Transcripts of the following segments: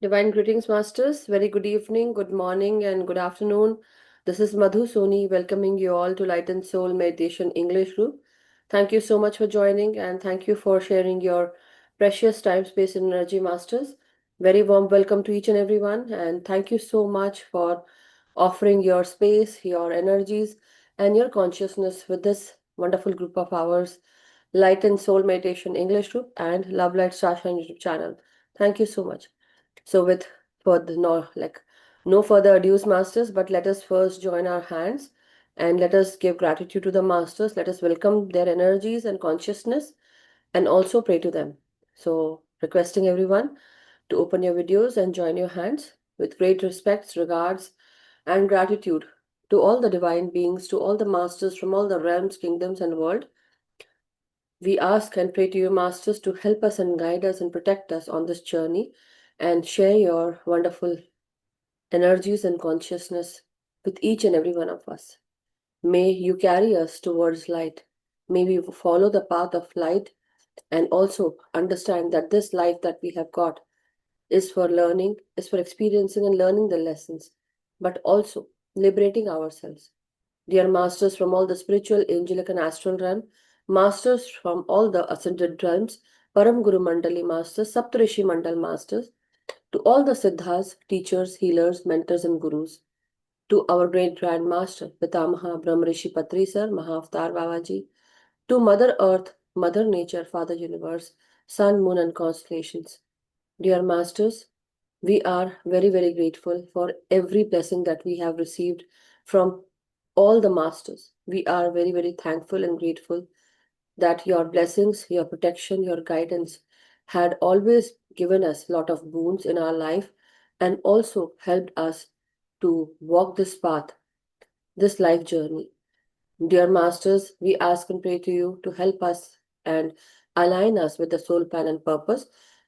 Divine greetings, Masters. Very good evening, good morning, and good afternoon. This is Madhu Soni welcoming you all to Light and Soul Meditation English Group. Thank you so much for joining and thank you for sharing your precious time, space, and energy, Masters. Very warm welcome to each and everyone, and thank you so much for offering your space, your energies, and your consciousness with this wonderful group of ours, Light and Soul Meditation English Group and Love Light Sasha YouTube channel. Thank you so much. So with further no further ado, masters, but let us first join our hands and let us give gratitude to the masters. Let us welcome their energies and consciousness and also pray to them. So requesting everyone to open your videos and join your hands with great respects, regards, and gratitude to all the divine beings, to all the masters from all the realms, kingdoms, and world. We ask and pray to you, Masters, to help us and guide us and protect us on this journey and share your wonderful energies and consciousness with each and every one of us. May you carry us towards light. May we follow the path of light and also understand that this life that we have got is for learning, is for experiencing and learning the lessons, but also liberating ourselves. Dear masters from all the spiritual, angelic, and astral realm, masters from all the ascended realms, Param Guru Mandali masters, Saptarishi Mandal masters, to all the Siddhas, teachers, healers, mentors, and gurus, to our great Grand Master, Pitamaha Brahmarishi Patri Sir, Mahavatar Babaji, to Mother Earth, Mother Nature, Father Universe, Sun, Moon, and constellations. Dear Masters, we are very, very grateful for every blessing that we have received from all the Masters. We are very, very thankful and grateful that your blessings, your protection, your guidance had always given us a lot of boons in our life and also helped us to walk this path, this life journey. Dear Masters, we ask and pray to you to help us and align us with the soul plan and purpose,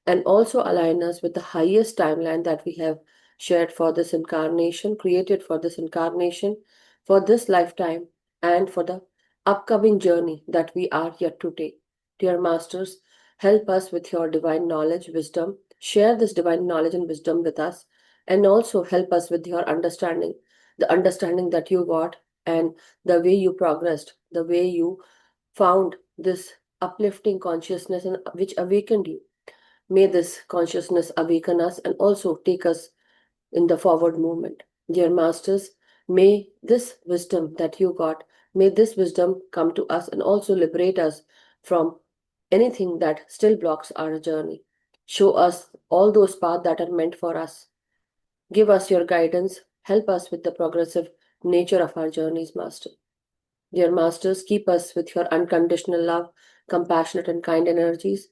and also align us with the highest timeline that we have shared for this incarnation, created for this incarnation, for this lifetime, and for the upcoming journey that we are yet to take. Dear Masters, help us with your divine knowledge, wisdom. Share this divine knowledge and wisdom with us, and also help us with your understanding, the understanding that you got and the way you progressed, the way you found this uplifting consciousness and which awakened you. May this consciousness awaken us and also take us in the forward movement. Dear Masters, may this wisdom that you got, may this wisdom come to us and also liberate us from anything that still blocks our journey. Show us all those paths that are meant for us. Give us your guidance. Help us with the progressive nature of our journeys, Master. Dear Masters, keep us with your unconditional love, compassionate and kind energies.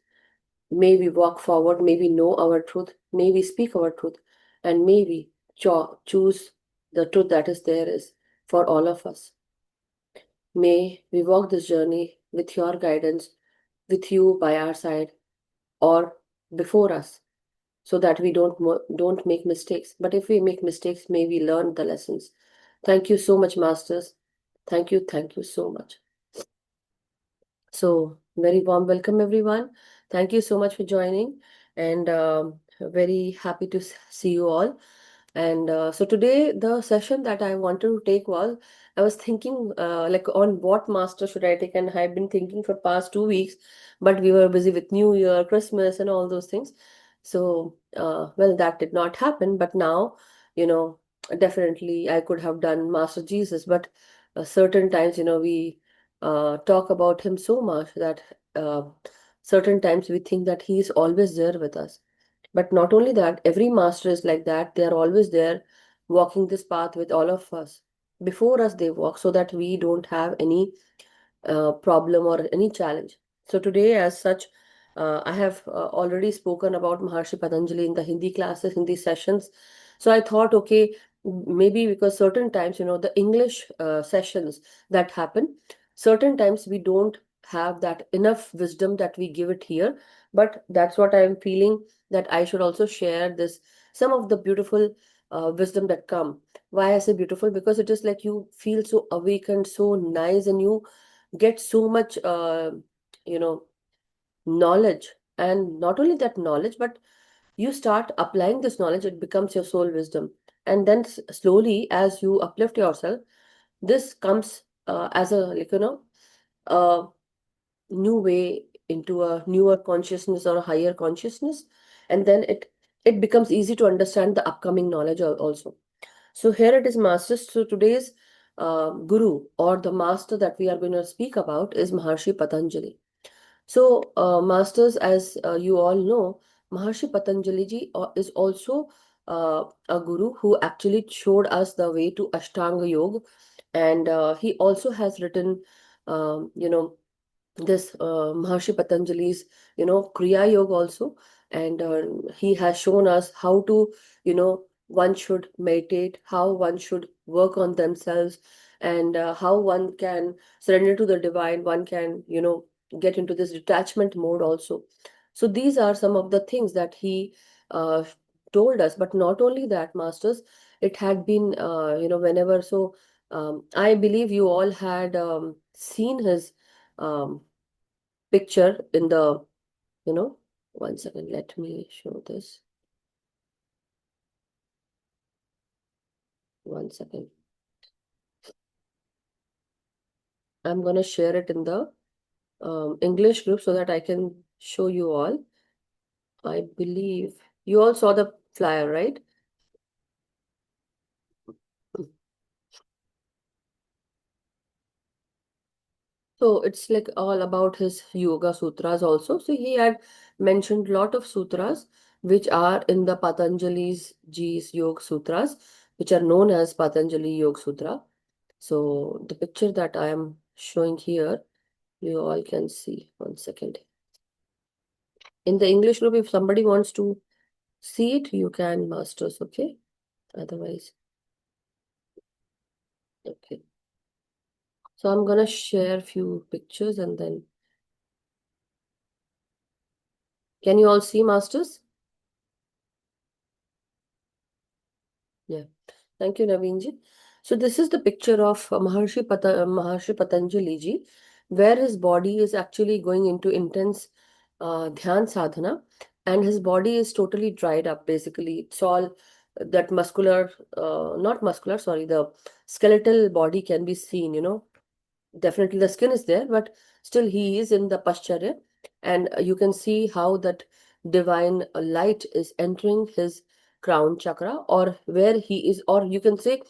May we walk forward, may we know our truth, may we speak our truth, and may we choose the truth that is there is for all of us. May we walk this journey with your guidance, with you by our side or before us, so that we don't make mistakes. But if we make mistakes, may we learn the lessons. Thank you so much, Masters. Thank you so much. So, very warm welcome, everyone. Thank you so much for joining, and very happy to see you all. And so today, the session that I wanted to take was, I was thinking like on what master should I take, and I've been thinking for past 2 weeks, but we were busy with New Year, Christmas, and all those things. So, well, that did not happen. But now, you know, definitely I could have done Master Jesus, but certain times, we talk about him so much that certain times we think that he is always there with us. But not only that, every master is like that. They are always there walking this path with all of us. Before us, they walk so that we don't have any problem or any challenge. So today, as such, I have already spoken about Maharishi Patanjali in the Hindi classes, Hindi sessions. So I thought, okay, maybe because certain times, the English sessions that happen, certain times we don't have that enough wisdom that we give it here. But that's what I'm feeling, that I should also share this, some of the beautiful wisdom that come. Why I say beautiful? Because it is like you feel so awakened, so nice, and you get so much you know knowledge. And not only that knowledge, but you start applying this knowledge, it becomes your soul wisdom. And then slowly, as you uplift yourself, this comes as a, like, a new way into a newer consciousness or a higher consciousness. And then it becomes easy to understand the upcoming knowledge also. So here it is, masters. So today's guru, or the master that we are going to speak about, is Maharishi Patanjali. So, masters, as you all know, Maharishi Patanjali ji is also a guru who actually showed us the way to Ashtanga Yoga, and he also has written, this Maharishi Patanjali's, Kriya Yoga also, and he has shown us how to, one should meditate, how one should work on themselves, and how one can surrender to the divine, one can, get into this detachment mode also. So these are some of the things that he uh, told us. But not only that, masters, it had been, whenever, so I believe you all had seen his um, picture in the, you know, one second, let me show this. One second. I'm going to share it in the English group so that I can show you all. I believe you all saw the flyer, right? So it's like all about his Yoga Sutras also. So he had mentioned lot of sutras which are in the Patanjali's Ji's Yoga Sutras, which are known as Patanjali Yoga Sutra. So the picture that I am showing here, you all can see. One second. In the English group, if somebody wants to see it, you can, masters, okay? Otherwise, okay. So I'm gonna share a few pictures and then, can you all see, masters? Yeah. Thank you, Naveenji. So this is the picture of Maharishi Patanjali ji, where his body is actually going into intense dhyan sadhana, and his body is totally dried up. Basically, it's all that muscular, not muscular, sorry, the skeletal body can be seen. Definitely the skin is there, but still he is in the pascharya, and you can see how that divine light is entering his crown chakra, or where he is, or you can say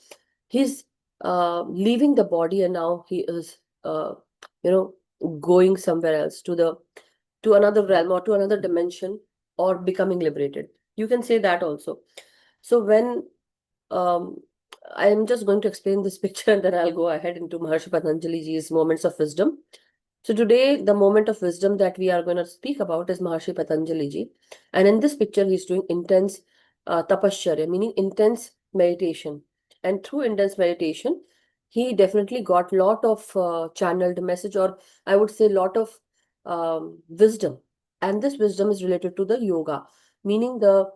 he's leaving the body, and now he is you know going somewhere else, to another realm or to another dimension, or becoming liberated, you can say that also. So when um, I'm just going to explain this picture, and then I'll go ahead into Maharishi Patanjali ji's moments of wisdom. So today, the moment of wisdom that we are going to speak about is Maharishi Patanjali ji. And in this picture, he's doing intense tapasya, meaning intense meditation. And through intense meditation, he definitely got lot of channeled message, or I would say lot of wisdom. And this wisdom is related to the yoga, meaning the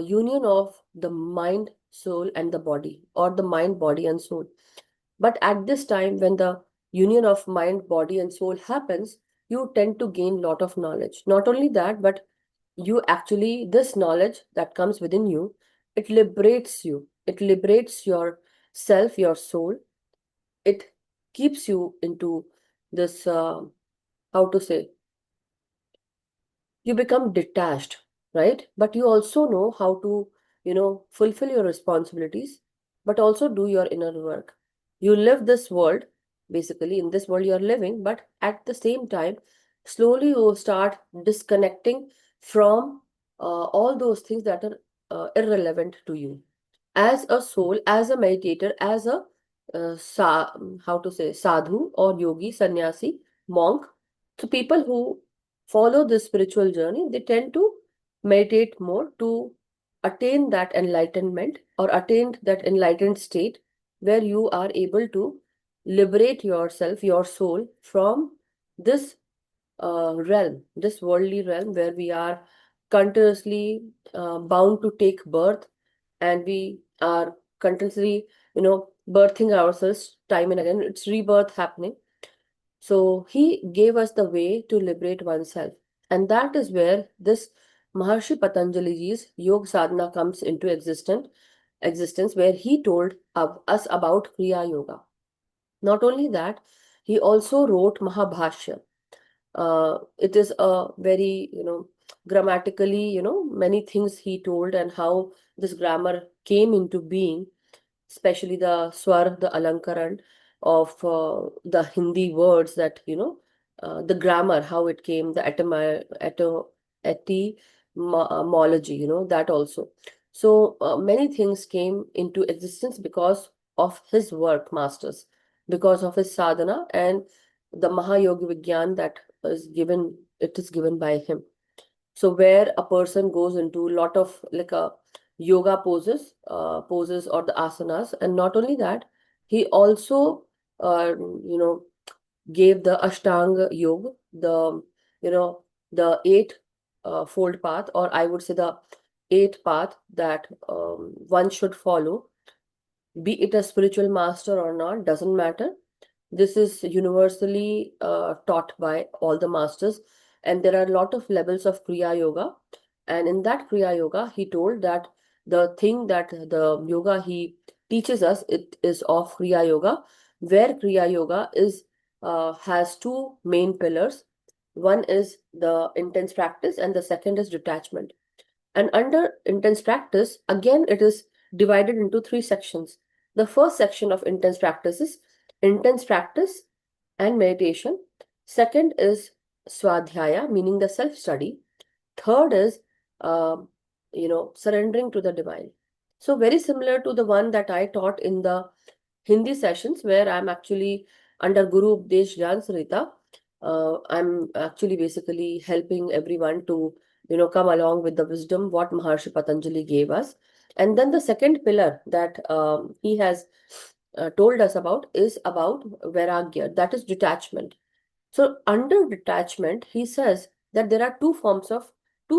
union of the mind, soul, and the body, or the mind, body, and soul. But at this time, when the union of mind, body, and soul happens, you tend to gain lot of knowledge. Not only that, but you actually, this knowledge that comes within you, it liberates you. It liberates your self, your soul. It keeps you into this, how to say, you become detached, right? But you also know how to, fulfill your responsibilities, but also do your inner work. You live this world, basically, in this world you're living, but at the same time, slowly you start disconnecting from all those things that are irrelevant to you. As a soul, as a meditator, as a how to say, sadhu or yogi, sannyasi, monk. So people who follow this spiritual journey, they tend to meditate more to attain that enlightenment, or attain that enlightened state where you are able to liberate yourself, your soul, from this realm, this worldly realm where we are continuously bound to take birth, and we are continuously, birthing ourselves time and again. It's rebirth happening. So he gave us the way to liberate oneself. And that is where this Maharishi Patanjali's Yoga Sadhana comes into existence where he told us about Kriya Yoga. Not only that, he also wrote Mahabhashya. It is a very, grammatically, many things he told and how this grammar came into being, especially the swar, the alankaran of the Hindi words that, the grammar, how it came, the etymology, that also. So many things came into existence because of his work, masters, because of his sadhana and the Mahayogi Vigyan that it is given by him. So where a person goes into a lot of like a yoga poses or the asanas, and not only that, he also you know gave the Ashtanga Yoga, you know the eight fold path, or I would say the eight path that one should follow, be it a spiritual master or not, doesn't matter. This is universally taught by all the masters, and there are a lot of levels of Kriya Yoga. And in that Kriya Yoga, he told that the thing that the yoga he teaches us, it is of Kriya Yoga, where Kriya Yoga is has two main pillars. One is the intense practice, and the second is detachment. And under intense practice, again, it is divided into three sections. The first section of intense practice is intense practice and meditation. Second is swadhyaya, meaning the self-study. Third is, surrendering to the divine. So very similar to the one that I taught in the Hindi sessions, where I'm actually under Guru Updesh Gyan Sarita. I'm actually basically helping everyone to, come along with the wisdom what Maharishi Patanjali gave us. And then the second pillar that he has told us about is about Vairagya, that is detachment. So under detachment, he says that there are two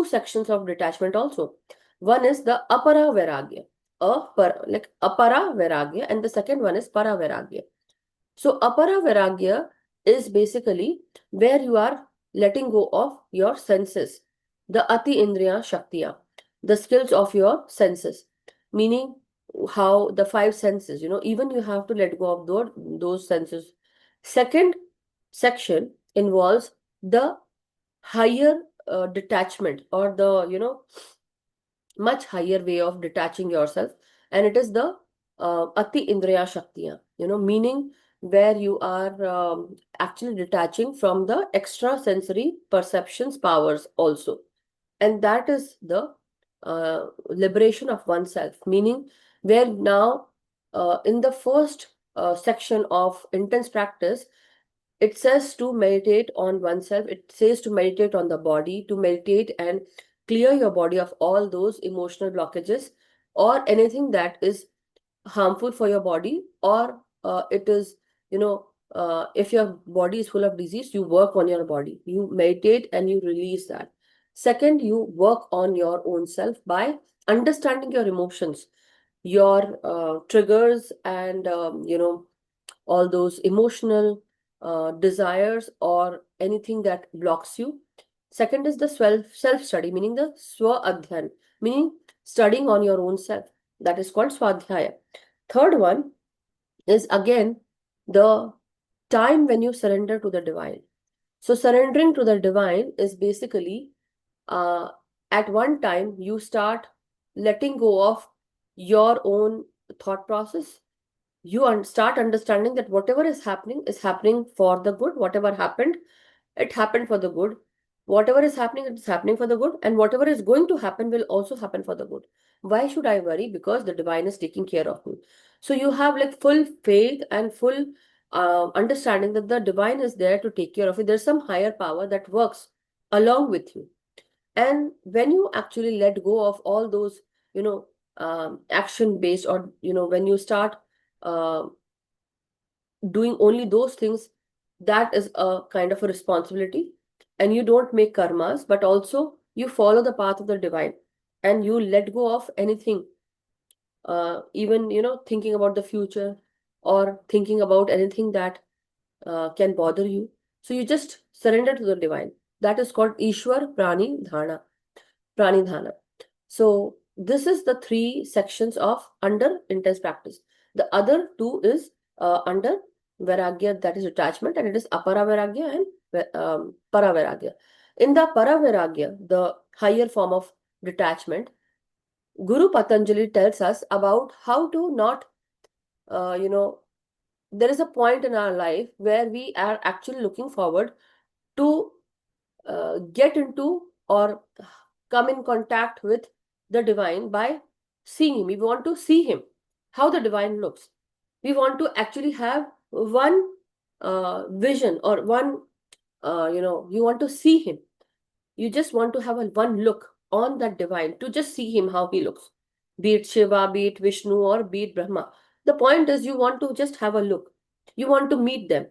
sections of detachment also. One is the apara vairagya, like apara vairagya, and the second one is para vairagya. So apara vairagya is basically where you are letting go of your senses, the ati indriya shaktiya, the skills of your senses, meaning how the five senses, even you have to let go of those senses. Second section involves the higher detachment, or the much higher way of detaching yourself, and it is the ati indriya shaktiya, meaning where you are actually detaching from the extra sensory perceptions powers also, and that is the liberation of oneself, meaning where now in the first section of intense practice, it says to meditate on oneself, it says to meditate on the body, to meditate and clear your body of all those emotional blockages or anything that is harmful for your body, or it is, if your body is full of disease, you work on your body, you meditate and you release that. Second, you work on your own self by understanding your emotions, your triggers, and all those emotional desires or anything that blocks you. Second is the self study, meaning the swa adhyan, meaning studying on your own self. That is called swadhyaya. Third one is again the time when you surrender to the divine. So surrendering to the divine is basically uh, at one time you start letting go of your own thought process. You start understanding that whatever is happening for the good. Whatever happened, it happened for the good. Whatever is happening, it's happening for the good, and whatever is going to happen will also happen for the good. Why should I worry? Because the divine is taking care of me. So you have like full faith and full understanding that the divine is there to take care of you. There's some higher power that works along with you. And when you actually let go of all those, action based, or when you start uh, doing only those things, that is a kind of a responsibility, and you don't make karmas, but also you follow the path of the divine, and you let go of anything, even thinking about the future or thinking about anything that can bother you. So you just surrender to the divine. That is called Ishwar Prani Dhana. pranidhana. So this is the three sections of under intense practice. The other two is under vairagya, that is detachment, and it is apara vairagya and para vairagya. In the para vairagya, the higher form of detachment, Guru Patanjali tells us about how to not, there is a point in our life where we are actually looking forward to get into or come in contact with the divine by seeing him. We want to see him, how the divine looks. We want to actually have one vision or one, you want to see him. You just want to have a one look on that divine to just see him how he looks. Be it Shiva, be it Vishnu, or be it Brahma. The point is you want to just have a look. You want to meet them.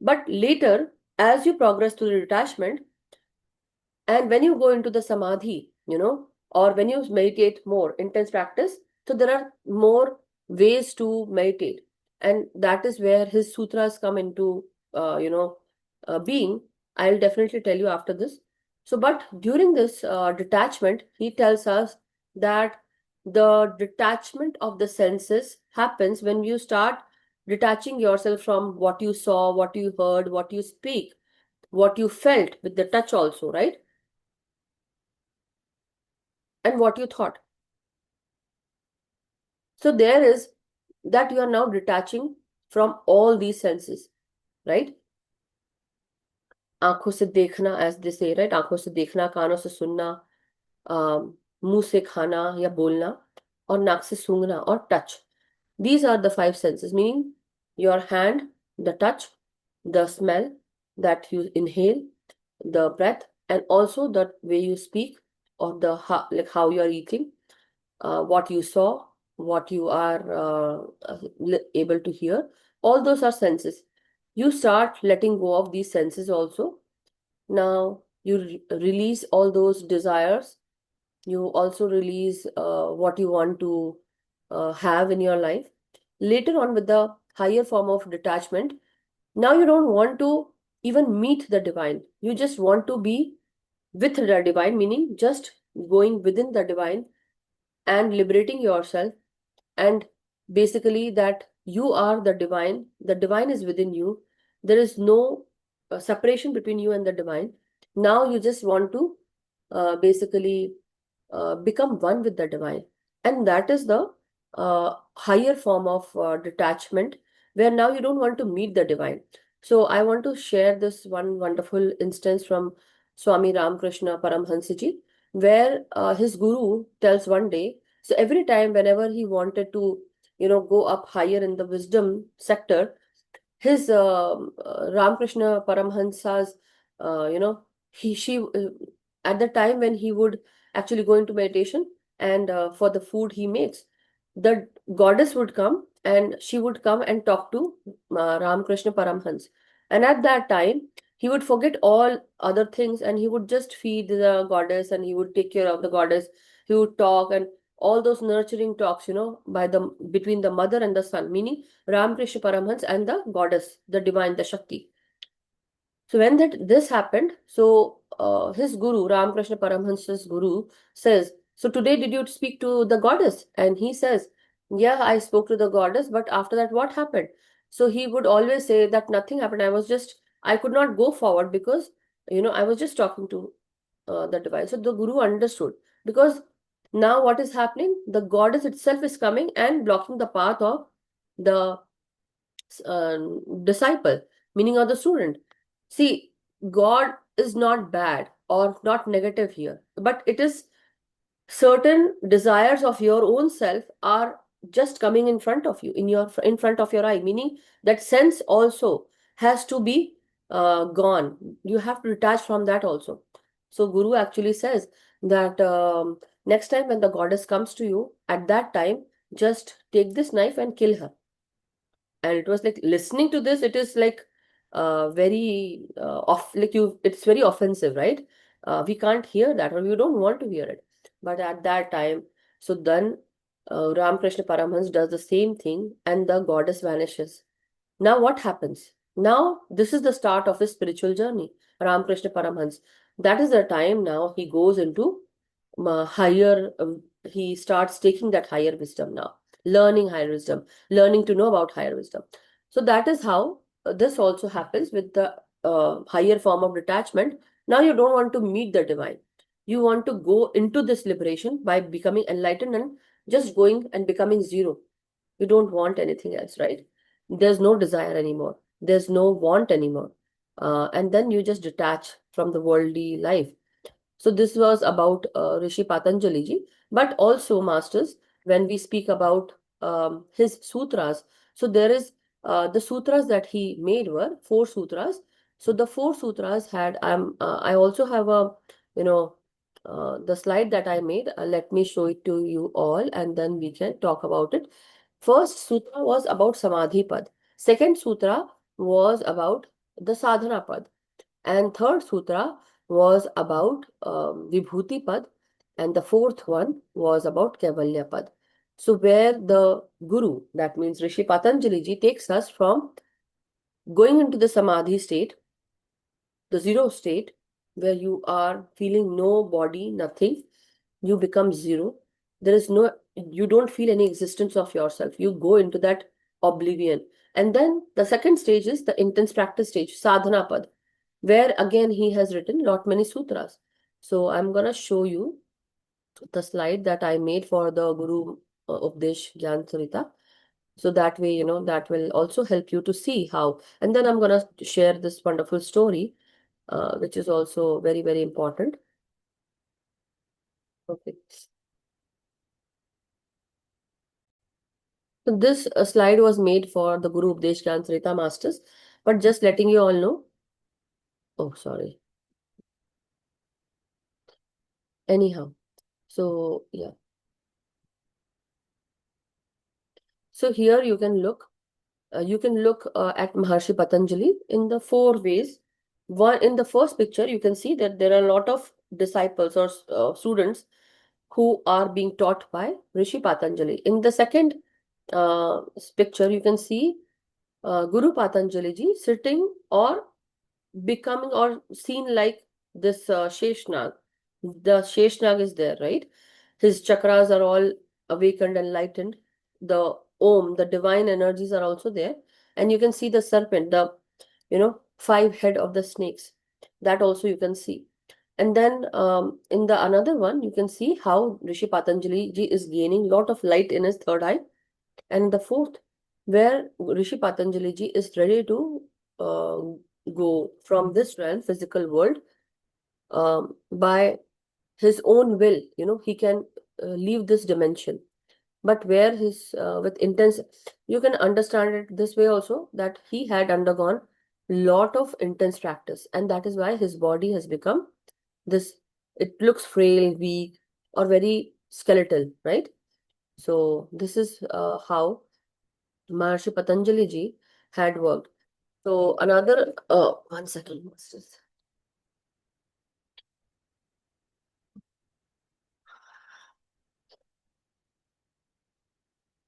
But later, as you progress through the detachment, and when you go into the samadhi, or when you meditate more, intense practice, so there are more ways to meditate. And that is where his sutras come into, being. I'll definitely tell you after this. So, but during this detachment, he tells us that the detachment of the senses happens when you start detaching yourself from what you saw, what you heard, what you speak, what you felt with the touch also, right? And what you thought. So there is that you are now detaching from all these senses, right? आंखों से देखना, as they say, right? आंखों से देखना, कानों से सुनना, मुंह से खाना या बोलना, और नाक से सूंघना, और touch. These are the five senses, meaning your hand, the touch, the smell that you inhale, the breath, and also the way you speak, or the like how you are eating, what you saw, what you are able to hear. All those are senses. You start letting go of these senses also. Now you release all those desires. You also release what you want to have in your life. Later on, with the higher form of detachment, now you don't want to even meet the divine. You just want to be with the divine, meaning just going within the divine and liberating yourself, and basically that you are the divine is within you. There is no separation between you and the divine. Now you just want to basically become one with the divine, and that is the higher form of detachment, where now you don't want to meet the divine. So I want to share this one wonderful instance from Swami Ramakrishna Paramhansaji, where his guru tells one day, so every time whenever he wanted to go up higher in the wisdom sector, his Ramakrishna Paramhansa's, she at the time when he would actually go into meditation, and for the food he makes, the goddess would come and she would come and talk to Ramakrishna Paramhans. And at that time, he would forget all other things and he would just feed the goddess and he would take care of the goddess. He would talk, and all those nurturing talks, by the between the mother and the son, meaning Ramakrishna Paramhans and the goddess, the divine, the Shakti. So when this happened, so his guru, Ramakrishna Paramhansa's guru, says, so today did you speak to the goddess? And he says, yeah, I spoke to the goddess, but after that, what happened? So he would always say that nothing happened. I could not go forward because, I was just talking to the divine. So the guru understood, because now what is happening? The goddess itself is coming and blocking the path of the uh, disciple, meaning of the student. See, God is not bad or not negative here, but it is certain desires of your own self are just coming in front of you, in front of your eye, meaning that sense also has to be gone. You have to detach from that also. So Guru actually says that next time when the goddess comes to you, at that time, just take this knife and kill her. And it was like, listening to this, it is like very off, like it's very offensive, right? We can't hear that, or we don't want to hear it. But at that time, so then Ramakrishna Paramhans does the same thing and the goddess vanishes. Now what happens? Now this is the start of his spiritual journey. Ramakrishna Paramhans, that is the time now he goes into higher, he starts taking that higher wisdom now, learning higher wisdom, learning to know about higher wisdom. So that is how this also happens with the higher form of detachment. Now you don't want to meet the divine. You want to go into this liberation by becoming enlightened and just going and becoming zero. You don't want anything else, right? There's no desire anymore. There's no want anymore. And then you just detach from the worldly life. So this was about Rishi Patanjali ji, but also masters, when we speak about his sutras. So there is the sutras that he made were four sutras. So the four sutras had, I also have a, you know, the slide that I made. Let me show it to you all, and then we can talk about it. First sutra was about Samadhi Pad. Second sutra was about the Sadhana Pad. And third sutra was about Vibhuti Pad, and the fourth one was about Kaivalya Pad. So where the Guru, that means Rishi Patanjali ji, takes us from going into the Samadhi state, the zero state, where you are feeling no body, nothing, you become zero. There is no, you don't feel any existence of yourself. You go into that oblivion. And then the second stage is the intense practice stage, Sadhana Pad, where again he has written lot many sutras. So I'm gonna show you the slide that I made for the Guru Updesh Gyan Sarita. So that way, that will also help you to see how. And then I'm gonna share this wonderful story, which is also very, very important. Okay. So this slide was made for the Guru Updesh Gyan Sarita Masters, but just letting you all know. Oh, sorry. Anyhow, so yeah. So here you can look. At Maharishi Patanjali in the four ways. One, in the first picture, you can see that there are a lot of disciples or students who are being taught by Rishi Patanjali. In the second picture, you can see Guru Patanjali ji sitting or becoming or seen like this Sheshnag. The Sheshnag is there, right? His chakras are all awakened and lightened. The Om, the divine energies are also there. And you can see the serpent, the, five head of the snakes. That also you can see. And then in the another one, you can see how Rishi Patanjali ji is gaining lot of light in his third eye. And the fourth, where Rishi Patanjali ji is ready to uh, go from this realm, physical world, by his own will. He can leave this dimension. But where his, with intense, you can understand it this way also, that he had undergone lot of intense practice. And that is why his body has become this, it looks frail, weak, or very skeletal, right? So this is how Maharishi Patanjali ji had worked. So another, one second, masters.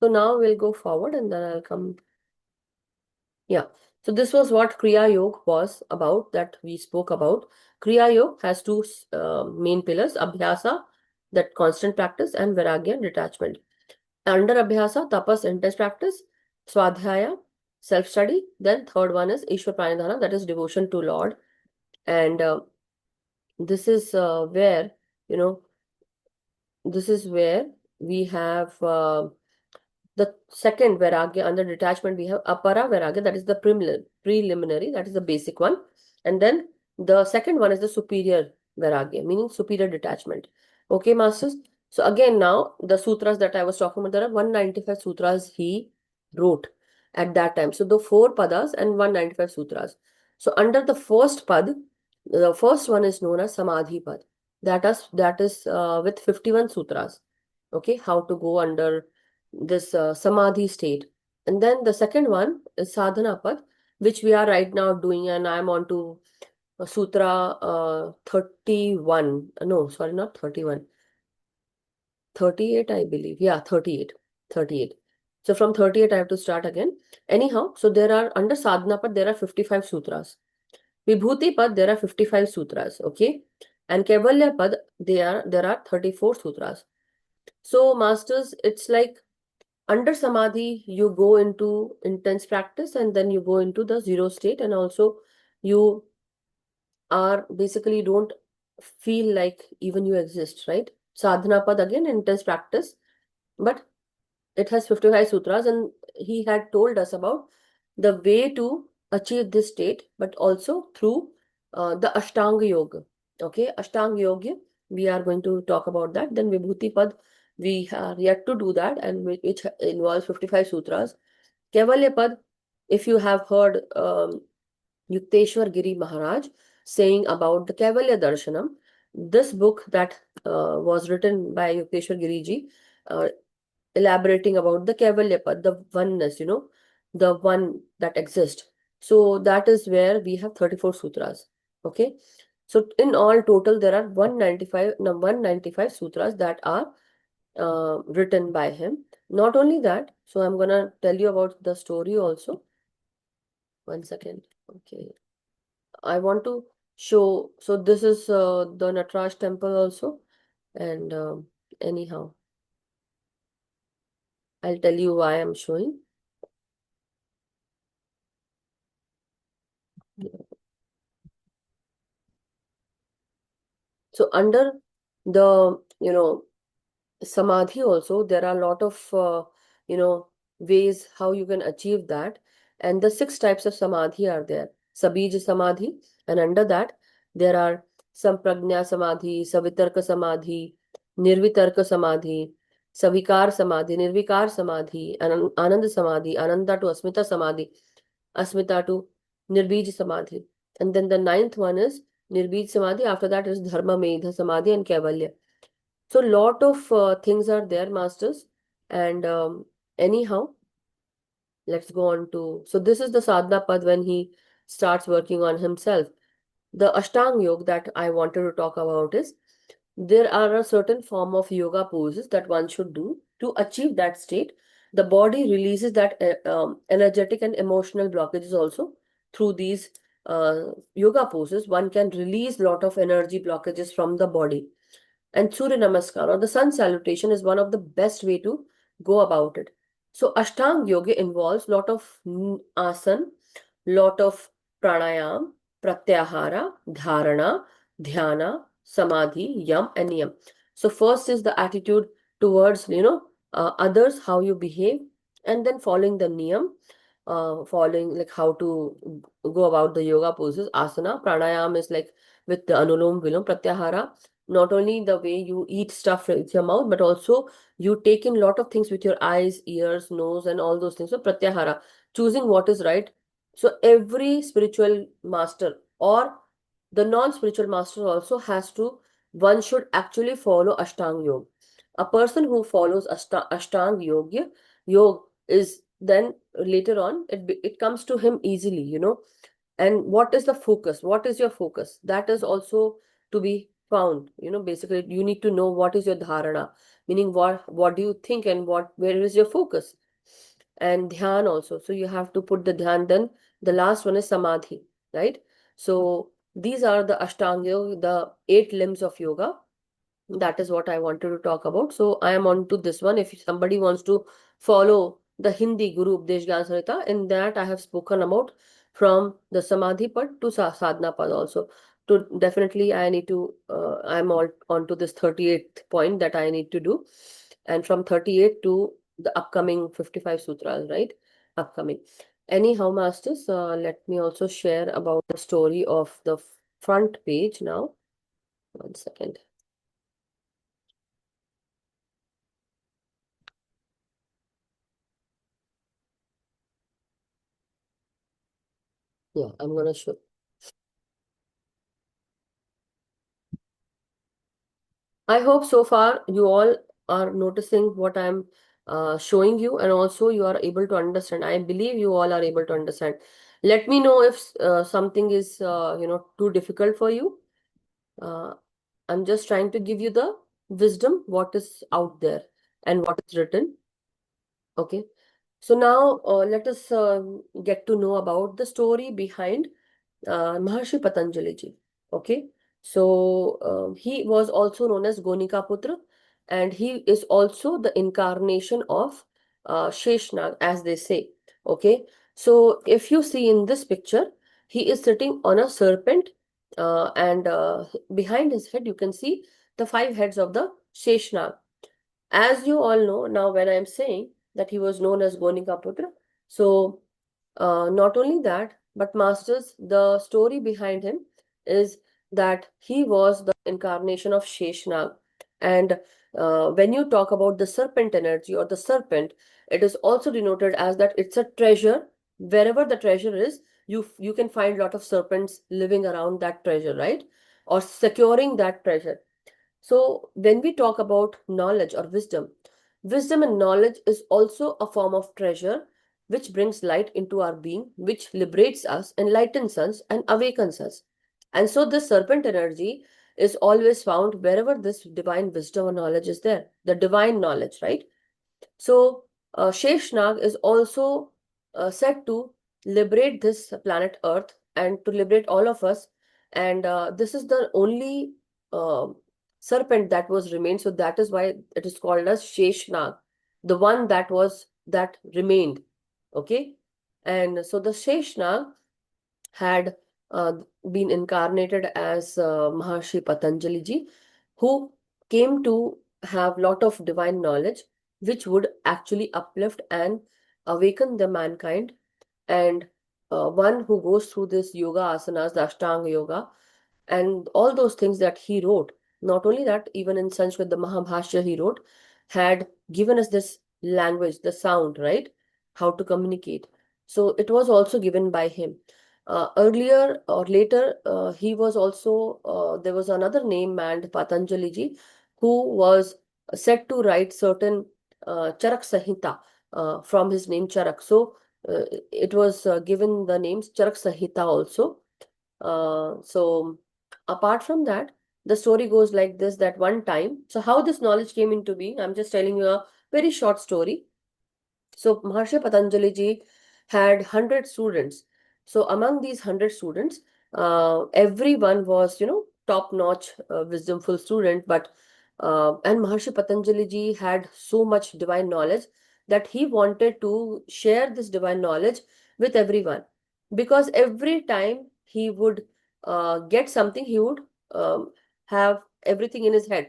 So now we'll go forward and then I'll come. Yeah. So this was what Kriya Yoga was about, that we spoke about. Kriya Yoga has two main pillars, Abhyasa, that constant practice, and Vairagya, detachment. Under Abhyasa, tapas, intense practice, Swadhyaya, self-study. Then third one is Ishwar Pranidhana, that is devotion to Lord. And this is where, you know, this is where we have the second Vairagya. Under detachment, we have Apara Vairagya, that is the preliminary, that is the basic one. And then the second one is the superior Vairagya, meaning superior detachment. Okay, masters? So again, now the sutras that I was talking about, there are 195 sutras he wrote at that time. So the four padas and 195 sutras. So under the first pad, the first one is known as Samadhi Pad. That is with 51 sutras. Okay, how to go under this Samadhi state. And then the second one is Sadhana Pad, which we are right now doing, and I'm on to Sutra 31. No, sorry, not 31. 38, I believe. Yeah, 38. 38. So from 38, I have to start again. Anyhow, so there are, under Sadhana Pad, there are 55 sutras. Vibhuti Pad, there are 55 sutras. Okay. And Kaivalya Pad, there are 34 sutras. So, masters, it's like under Samadhi, you go into intense practice and then you go into the zero state, and also you are basically don't feel like even you exist, right? Sadhana Pad, again, intense practice, but it has 55 sutras, and he had told us about the way to achieve this state, but also through the Ashtanga Yoga. Okay, Ashtanga Yoga, we are going to talk about that. Then Vibhuti Pad, we are yet to do that, and which involves 55 sutras. Kaivalya Pad, if you have heard Yukteswar Giri Maharaj saying about the Kaivalya Darshanam, this book that was written by Yukteswar Giri ji, uh, elaborating about the Kaivalya Pad, the oneness, the one that exists. So that is where we have 34 sutras. Okay. So in all total, there are 195, no, 195 sutras that are written by him. Not only that, so I'm gonna tell you about the story also. 1 second. Okay. I want to show, so this is the Nataraj temple also. And anyhow, I'll tell you why I'm showing. So under the, Samadhi also, there are a lot of, ways how you can achieve that. And the 6 types of Samadhi are there. Sabij Samadhi, and under that, there are Samprajna Samadhi, Savitarka Samadhi, Nirvitarka Samadhi, Savikar Samadhi, Nirvikar Samadhi, and Anand Samadhi, Ananda to Asmita Samadhi, Asmita to Nirbij Samadhi. And then the ninth one is Nirbij Samadhi. After that is Dharma Medha Samadhi and Kaivalya. So lot of things are there, masters. And anyhow, let's go on to. So this is the sadhana pad when he starts working on himself. The Ashtang Yoga that I wanted to talk about is there are a certain form of yoga poses that one should do to achieve that state. The body releases that energetic and emotional blockages also through these yoga poses. One can release lot of energy blockages from the body. And Surya Namaskar or the sun salutation is one of the best way to go about it. So Ashtanga Yoga involves lot of asan, lot of pranayam, pratyahara, dharana, dhyana, samadhi, yam, and niyam. So first is the attitude towards, others, how you behave, and then following the niyam, following like how to go about the yoga poses. Asana, pranayam is like with the anulom vilom, pratyahara, not only the way you eat stuff with your mouth, but also you take in lot of things with your eyes, ears, nose, and all those things. So pratyahara, choosing what is right. So every spiritual master or the non-spiritual master also has to, one should actually follow Ashtanga Yoga. A person who follows Ashtanga Yoga is then later on, it comes to him easily, And what is the focus? What is your focus? That is also to be found. Basically, you need to know what is your dharana, meaning what do you think and where is your focus? And dhyan also. So you have to put the dhyan. Then the last one is samadhi, right? So these are the Ashtanga Yoga, the 8 limbs of yoga. That is what I wanted to talk about. So I am on to this one. If somebody wants to follow the Hindi Guru Updesh Gyan Samhita, in that I have spoken about from the Samadhi Pad to Sadhana Pad also. To definitely I need to, I'm all on to this 38th point that I need to do. And from 38 to the upcoming 55 sutras, right? Upcoming. Anyhow, masters, let me also share about the story of the front page now. 1 second. Yeah, I'm gonna show. I hope so far you all are noticing what I'm showing you, and also you are able to understand. I believe you all are able to understand. Let me know if something is too difficult for you. Uh, I'm just trying to give you the wisdom, what is out there and what is written. Okay. So now let us get to know about the story behind Maharishi Patanjali ji. Okay. So he was also known as Gonika Putra, and he is also the incarnation of Sheshnag, as they say. Okay, so if you see in this picture, he is sitting on a serpent, and behind his head, you can see the five heads of the Sheshnag. As you all know, now when I am saying that he was known as Gonika Putra, so not only that, but masters, the story behind him is that he was the incarnation of Sheshnag. And when you talk about the serpent energy or the serpent, it is also denoted as that it's a treasure. Wherever the treasure is, you can find a lot of serpents living around that treasure, right? Or securing that treasure. So, when we talk about knowledge or wisdom, wisdom and knowledge is also a form of treasure which brings light into our being, which liberates us, enlightens us, and awakens us. And so, this serpent energy is always found wherever this divine wisdom or knowledge is there, the divine knowledge, right? So, Sheshnag is also said to liberate this planet Earth and to liberate all of us. And this is the only uh, serpent that was remained. So that is why it is called as Sheshnag, the one that remained. Okay, and so the Sheshnag had uh, been incarnated as Maharishi Patanjali ji, who came to have lot of divine knowledge, which would actually uplift and awaken the mankind. And one who goes through this yoga asanas, the Ashtanga yoga, and all those things that he wrote. Not only that, even in Sanskrit, the Mahabhashya he wrote had given us this language, the sound, right? How to communicate. So it was also given by him. Earlier or later, he was also, there was another name man, Patanjali ji, who was said to write certain Charak Samhita from his name Charak. So it was given the names Charak Samhita also. So apart from that, the story goes like this, that one time, so how this knowledge came into being, I'm just telling you a very short story. So Maharishi Patanjali ji had 100 students. So among these 100 students, everyone was, top-notch, wisdomful student. But and Maharishi Patanjali ji had so much divine knowledge that he wanted to share this divine knowledge with everyone, because every time he would get something, he would have everything in his head.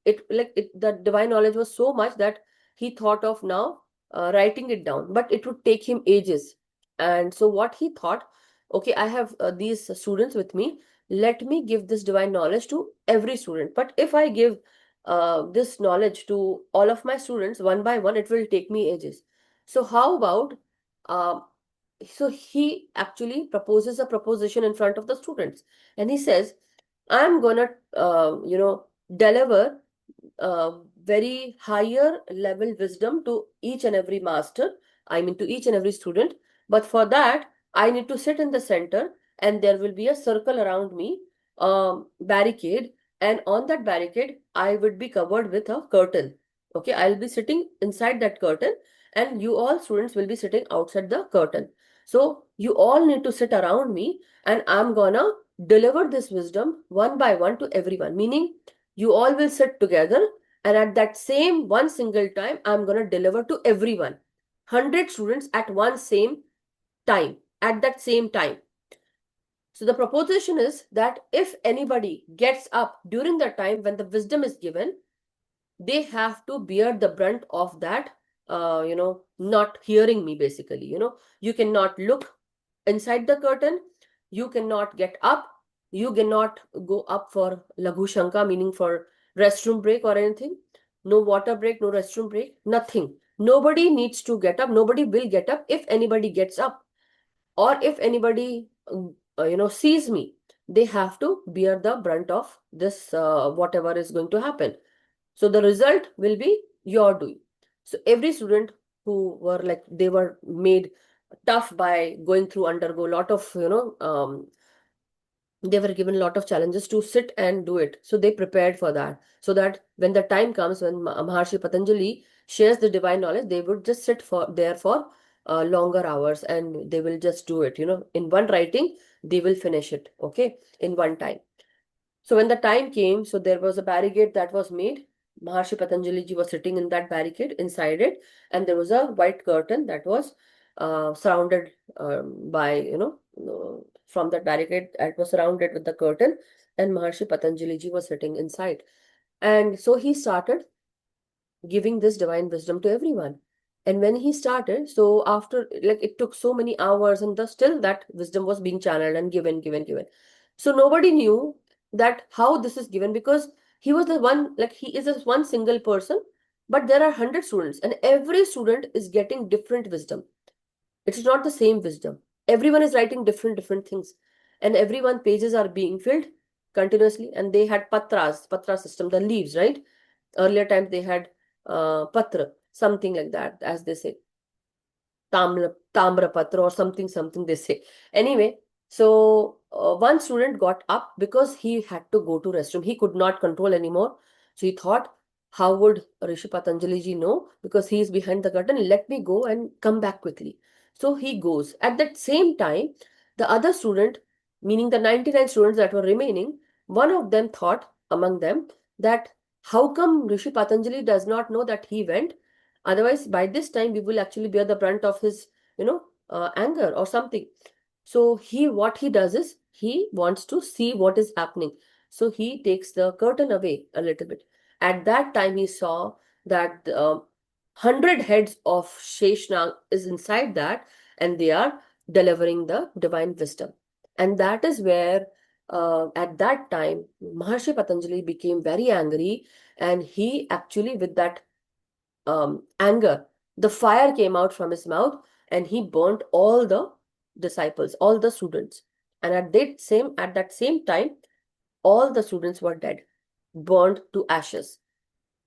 The divine knowledge was so much that he thought of now writing it down, but it would take him ages. And so, what he thought, okay, I have these students with me, let me give this divine knowledge to every student. But if I give this knowledge to all of my students one by one, it will take me ages. So, how about uh, so he actually proposes a proposition in front of the students, and he says, I'm gonna, deliver very higher level wisdom to each and every master, I mean, to each and every student. But for that, I need to sit in the center, and there will be a circle around me, barricade. And on that barricade, I would be covered with a curtain. Okay, I'll be sitting inside that curtain, and you all students will be sitting outside the curtain. So you all need to sit around me, and I'm gonna deliver this wisdom one by one to everyone. Meaning, you all will sit together, and at that same one single time, I'm going to deliver to everyone. 100 students at one same time, at that same time. So the proposition is that if anybody gets up during the time when the wisdom is given, they have to bear the brunt of that, not hearing me, basically. You cannot look inside the curtain, you cannot get up, you cannot go up for laghu shanka, meaning for restroom break or anything. No water break, no restroom break, nothing. Nobody needs to get up, nobody will get up. If anybody gets up, or if anybody sees me, they have to bear the brunt of this, whatever is going to happen. So the result will be your doing. So every student who were like, they were made tough by going through, undergo a lot of, they were given a lot of challenges to sit and do it. So they prepared for that. So that when the time comes, when Maharishi Patanjali shares the divine knowledge, they would just sit for there for longer hours, and they will just do it. In one writing, they will finish it, okay, in one time. So when the time came, so there was a barricade that was made. Maharishi Patanjali ji was sitting in that barricade inside it, and there was a white curtain that was surrounded by, from that barricade, it was surrounded with the curtain, and Maharishi Patanjali ji was sitting inside. And so he started giving this divine wisdom to everyone. And when he started, so after, like, it took so many hours, and still that wisdom was being channeled and given. So nobody knew that how this is given, because he was the one, like, he is this one single person, but there are 100 students, and every student is getting different wisdom. It is not the same wisdom. Everyone is writing different things, and everyone pages are being filled continuously. And they had patra system, the leaves, right? Earlier times they had patra, something like that, as they say, tamra patra or something they say. Anyway, so one student got up because he had to go to restroom. He could not control anymore. So he thought, how would Rishi Patanjali ji know? Because he is behind the curtain. Let me go and come back quickly. So he goes. At that same time, the other student, meaning the 99 students that were remaining, one of them thought among them that how come Rishi Patanjali does not know that he went? Otherwise, by this time, we will actually bear the brunt of his, anger or something. So what he does is he wants to see what is happening. So he takes the curtain away a little bit. At that time, he saw that 100 heads of Sheshnag is inside that, and they are delivering the divine wisdom. And that is where, at that time, Maharishi Patanjali became very angry, and he actually, with that anger, the fire came out from his mouth, and he burnt all the disciples, all the students. And at that same time, all the students were dead, burnt to ashes.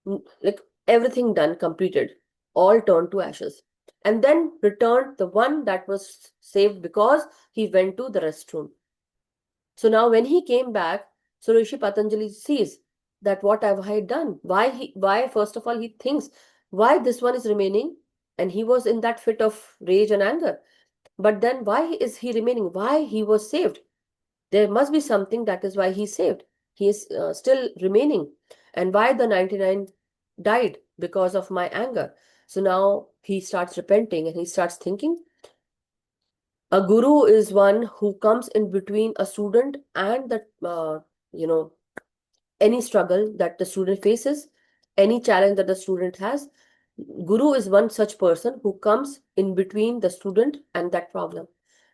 Like, everything done, completed, all turned to ashes. And then returned the one that was saved because he went to the restroom. So now when he came back, so Rishi Patanjali sees that what have I done? Why first of all he thinks, why this one is remaining? And he was in that fit of rage and anger. But then why is he remaining? Why he was saved? There must be something, that is why he's saved. He is still remaining. And why the 99 died? Because of my anger. So now he starts repenting, and he starts thinking, a guru is one who comes in between a student and the, you know, any struggle that the student faces, any challenge that the student has. Guru is one such person who comes in between the student and that problem.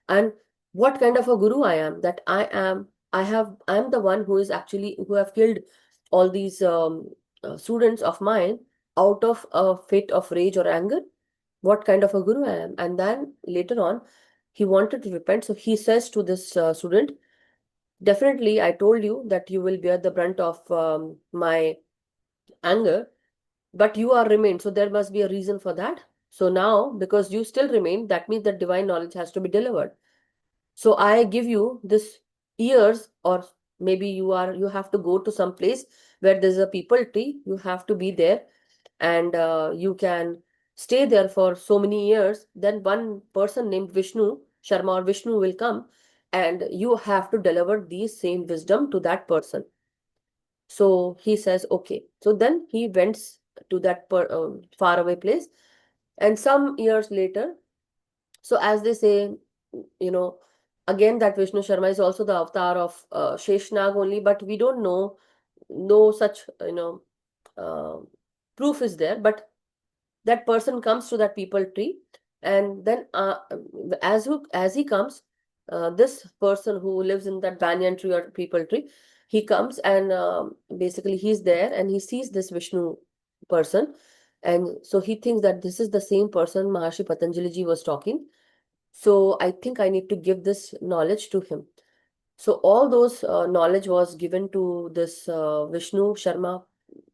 And what kind of a guru I am? That I'm the one who is actually, who have killed all these students of mine out of a fit of rage or anger. What kind of a guru I am? And then later on, he wanted to repent. So he says to this student, definitely, I told you that you will bear the brunt of my anger, but you are remained. So there must be a reason for that. So now, because you still remain, that means that divine knowledge has to be delivered. So I give you this years, or maybe you have to go to some place where there's a people tree. You have to be there, and you can stay there for so many years. Then one person named Vishnu Sharma or Vishnu will come, and you have to deliver these same wisdom to that person. So he says, okay. So then he went to that faraway place, and some years later, so as they say, you know, again, that Vishnu Sharma is also the avatar of Sheshnag only, but we don't know, no such, uh, proof is there. But that person comes to that people tree, and then as he comes, this person who lives in that banyan tree or people tree, he comes, and basically he's there, and he sees this Vishnu person, and so he thinks that this is the same person Maharishi Patanjali ji was talking. So I think I need to give this knowledge to him. So all those knowledge was given to this Vishnu Sharma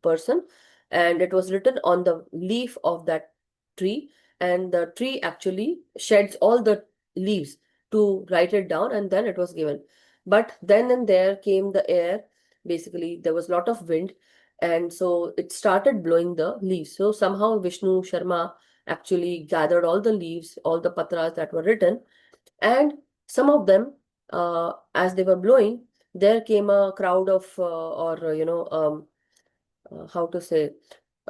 person, and it was written on the leaf of that tree, and the tree actually sheds all the leaves to write it down, and then it was given. But then and there came the air. Basically, there was a lot of wind, and so it started blowing the leaves. So somehow Vishnu Sharma actually gathered all the leaves, all the patras that were written, and some of them, as they were blowing, there came a crowd of how to say,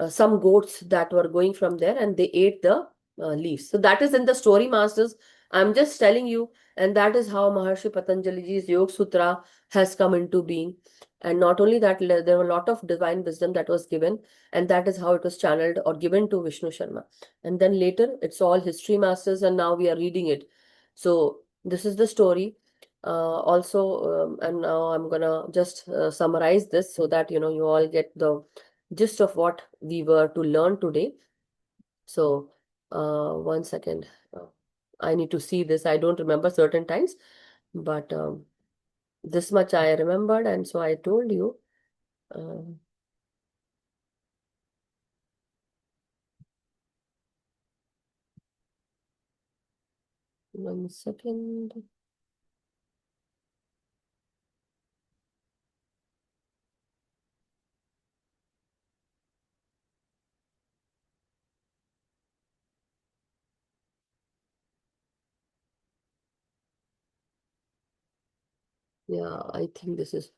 some goats that were going from there, and they ate the leaves. So that is in the story, masters. I'm just telling you, and that is how Maharshi Patanjali ji's Yoga Sutra has come into being. And not only that, there were a lot of divine wisdom that was given, and that is how it was channeled or given to Vishnu Sharma. And then later, it's all history, masters, and now we are reading it. So this is the story. And now I'm gonna just summarize this so that you all get the gist of what we were to learn today. So, 1 second. I need to see this. I don't remember certain times, but this much I remembered, and so I told you. Um 1 second. Yeah, I think this is.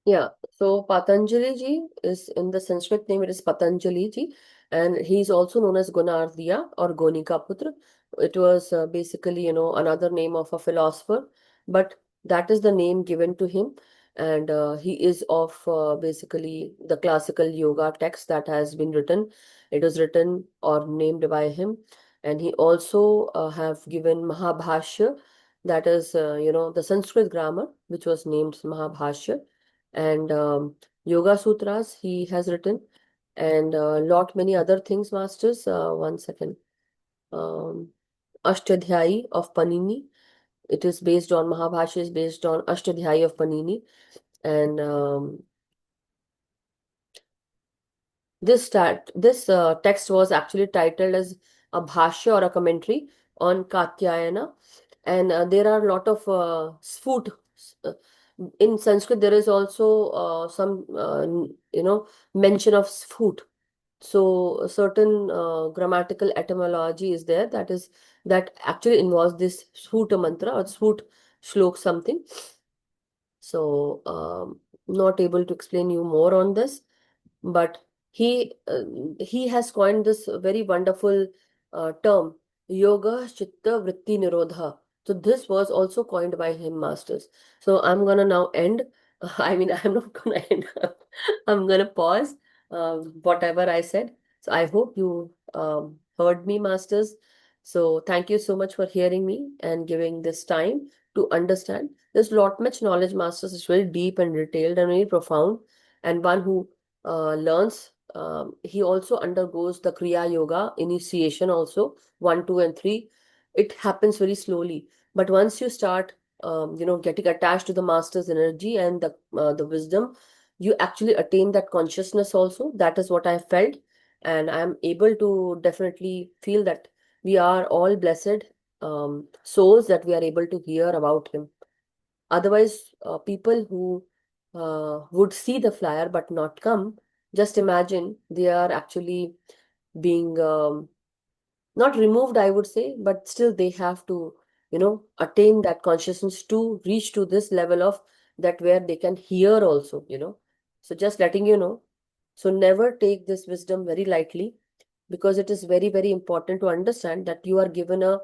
Yeah, so Patanjali ji is in the Sanskrit name, it is Patanjali ji, and he's also known as Gunardhiya or Gonika Putra. It was basically, another name of a philosopher, but that is the name given to him. And he is of basically the classical yoga text that has been written. It was written or named by him. And he also have given Mahabhashya, that is, the Sanskrit grammar, which was named Mahabhashya, and Yoga Sutras he has written, and lot many other things, masters. 1 second. Um, Ashtadhyayi of Panini. It is based on Mahabhashya is based on Ashtadhyayi of Panini, and this text was actually titled as a bhashya or a commentary on Katyayana, and there are a lot of sphut. uh, in Sanskrit there is also some mention of sphut. So a certain grammatical etymology is there, that actually involves this sphut mantra or sphut shlok something. So not able to explain you more on this, but he has coined this very wonderful term, yoga chitta vritti nirodha. So this was also coined by him, masters. So I'm gonna now end. I mean, I'm not gonna end. I'm gonna pause whatever I said. So I hope you heard me, masters. So thank you so much for hearing me and giving this time to understand. There's lot much knowledge, masters. It's very deep and detailed and very profound. And one who learns, he also undergoes the Kriya Yoga initiation also, 1, 2, and 3. It happens very slowly. But once you start, getting attached to the master's energy and the wisdom, you actually attain that consciousness also. That is what I felt. And I'm able to definitely feel that we are all blessed souls that we are able to hear about him. Otherwise, people who would see the flyer but not come, just imagine they are actually being not removed, I would say, but still they have to, attain that consciousness to reach to this level of that where they can hear also. So just letting you know. So never take this wisdom very lightly, because it is very, very important to understand that you are given a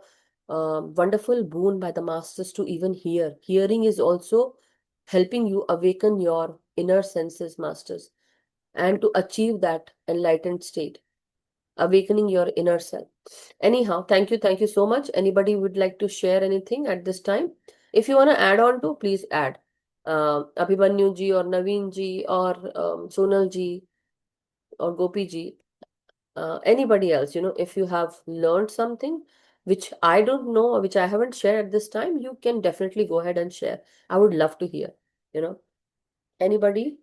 wonderful boon by the masters to even hear. Hearing is also helping you awaken your inner senses, masters, and to achieve that enlightened state, awakening your inner self. Anyhow, thank you so much. Anybody would like to share anything at this time? If you want to add on to, please add. Abhimanyu ji or Naveen ji or Sonal ji or Gopi ji, anybody else, if you have learned something which I don't know or which I haven't shared at this time, you can definitely go ahead and share. I would love to hear, you know. Anybody,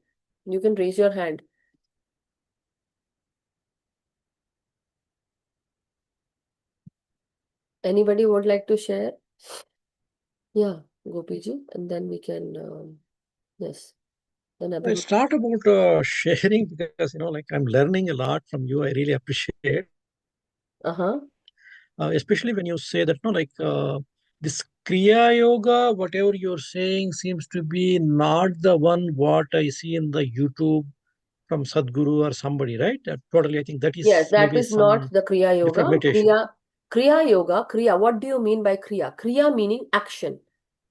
you can raise your hand. Anybody would like to share? Yeah, Gopi ji, and then we can, yes, then It's Abhimanyu. not about sharing because, like I'm learning a lot from you. I really appreciate. Uh-huh. especially when you say that, no, like this Kriya Yoga, whatever you're saying seems to be not the one what I see in the YouTube from Sadhguru or somebody, right? Totally, I think that Yes, is that maybe is not some the Kriya different Yoga. meditation. Kriya Yoga, Kriya, what do you mean by Kriya? Kriya meaning action,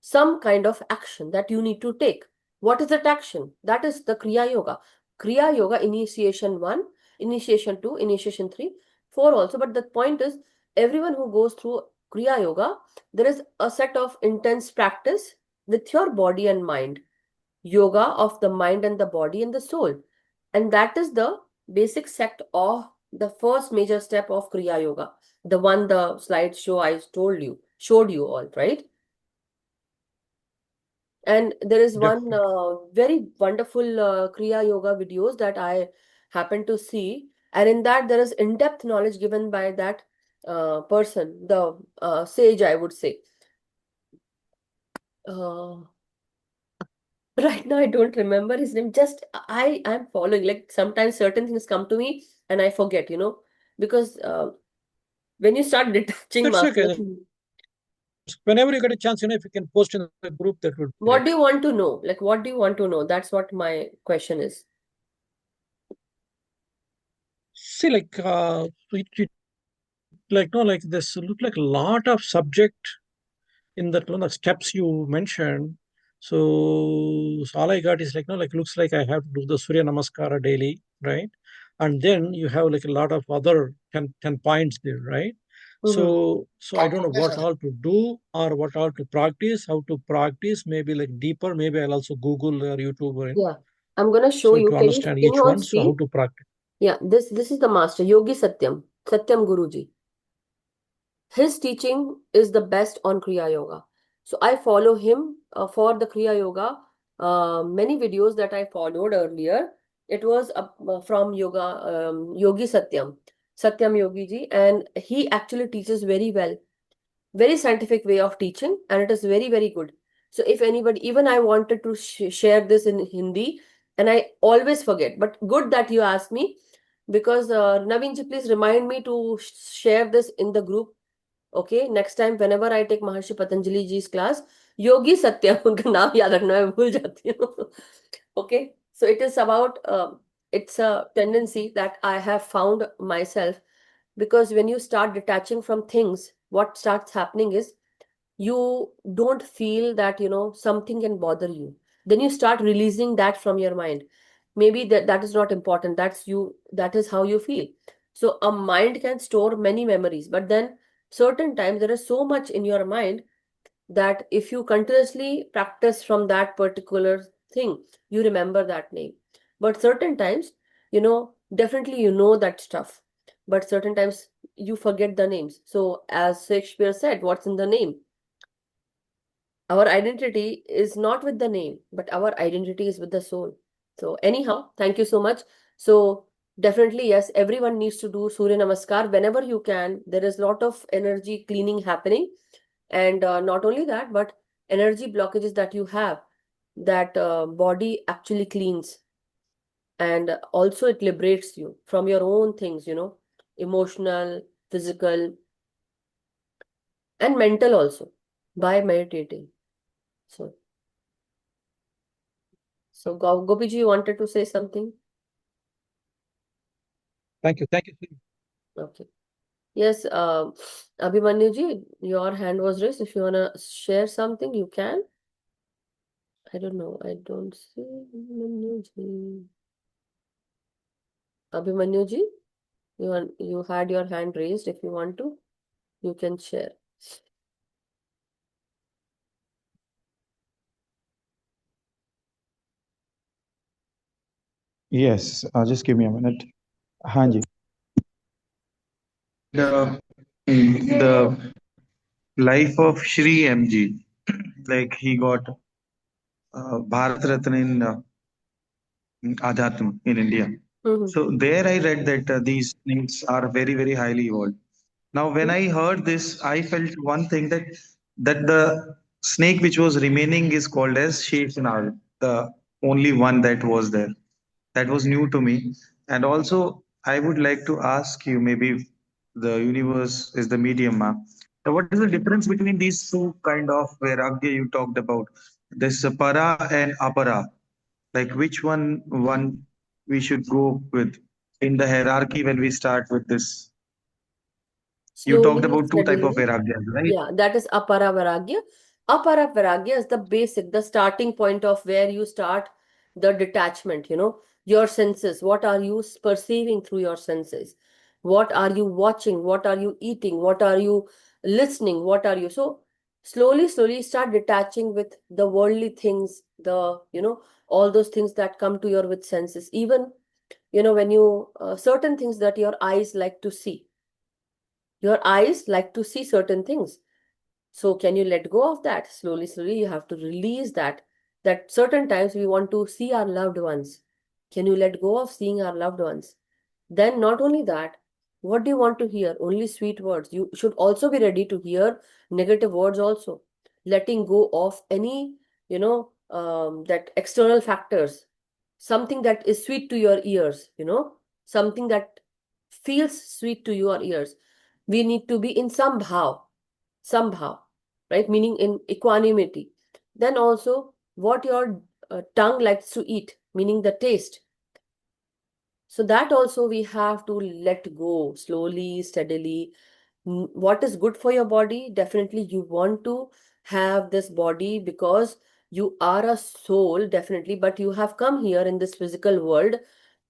some kind of action that you need to take. What is that action? That is the Kriya Yoga. Kriya Yoga, initiation 1, initiation 2, initiation 3, 4 also. But the point is, everyone who goes through Kriya Yoga, there is a set of intense practice with your body and mind. Yoga of the mind and the body and the soul. And that is the basic set of the first major step of Kriya Yoga. The one the slideshow I showed you all, right? And there is one Definitely. very wonderful Kriya Yoga videos that I happen to see. And in that, there is in-depth knowledge given by that person, the sage, I would say. Uh, Right now, I don't remember his name. Just I'm following. Like sometimes certain things come to me and I forget, because when you start detaching That's okay. masters, Whenever you get a chance, if you can post in the group, that would be what great. do you want to know? Like, what do you want to know? That's what my question is. See, like, like, no, like this look like a lot of subject in that one of steps you mentioned. So all I got is like, no, like looks like I have to do the Surya Namaskara daily, right? And then you have like a lot of other 10 points there, right? Mm-hmm. So I don't know what all to do or what all to practice, how to practice, maybe like deeper. Maybe I'll also Google or YouTube or Yeah, I'm gonna show so you. to understand Can each you all one. So how see? to practice. Yeah, this is the master, Yogi Satyam Guruji. His teaching is the best on Kriya Yoga. So I follow him for the Kriya Yoga. Many videos that I followed earlier, it was from Yogi Satyam Yogi ji, and he actually teaches very well, very scientific way of teaching, and it is very, very good. So if anybody, even I wanted to share this in Hindi, and I always forget, but good that you asked me, because Naveen ji, please remind me to share this in the group. Okay, next time whenever I take Maharishi Patanjali ji's class, Yogi Satya, उनका नाम याद रखना, मैं भूल जाती हूँ. Okay, so it is about it's a tendency that I have found myself, because when you start detaching from things, what starts happening is you don't feel that something can bother you. Then you start releasing that from your mind. Maybe that is not important. That is how you feel. So a mind can store many memories, but then certain times there is so much in your mind that if you continuously practice from that particular thing, you remember that name. But certain times, definitely that stuff, but certain times you forget the names. So as Shakespeare said, what's in the name? Our identity is not with the name, but our identity is with the soul. So anyhow, thank you so much. So definitely, yes, everyone needs to do Surya Namaskar whenever you can. There is a lot of energy cleaning happening. And not only that, but energy blockages that you have, that body actually cleans. And also it liberates you from your own things, emotional, physical, and mental also, by meditating. So Gopiji, you wanted to say something? Thank you. Thank you. Okay. Yes, Abhimanyu ji, your hand was raised. If you wanna share something, you can. I don't know. I don't see Abhimanyu ji. Abhimanyu ji, you had your hand raised. If you want to, you can share. Yes, just give me a minute. Yes. Hanji. The life of Shri MG, like he got Bharat Ratna in Adhyatma in India. Mm-hmm. So there I read that these things are very, very highly evolved. Now, when I heard this, I felt one thing that the snake which was remaining is called as Sheshanag, the only one that was there. That was new to me. And also, I would like to ask you maybe The universe is the medium, ma'am. So what is the difference between these two kind of vairagya you talked about? This para and apara. Like which one we should go with in the hierarchy when we start with this? You talked Slowly, about two type of steadily. vairagyas, right? Yeah, that is apara vairagya. Apara vairagya is the basic, the starting point of where you start the detachment, your senses. What are you perceiving through your senses? What are you watching? What are you eating? What are you listening? What are you? So slowly, slowly start detaching with the worldly things, all those things that come to your with senses. Even, when you, certain things that your eyes like to see. Your eyes like to see certain things. So can you let go of that? Slowly, slowly, you have to release that. That certain times we want to see our loved ones. Can you let go of seeing our loved ones? Then not only that, what do you want to hear? Only sweet words. You should also be ready to hear negative words also. Letting go of any, that external factors. Something that is sweet to your ears, something that feels sweet to your ears. We need to be in somehow, right? Meaning in equanimity. Then also what your tongue likes to eat, meaning the taste. So that also we have to let go slowly, steadily. What is good for your body? Definitely you want to have this body because you are a soul, definitely, but you have come here in this physical world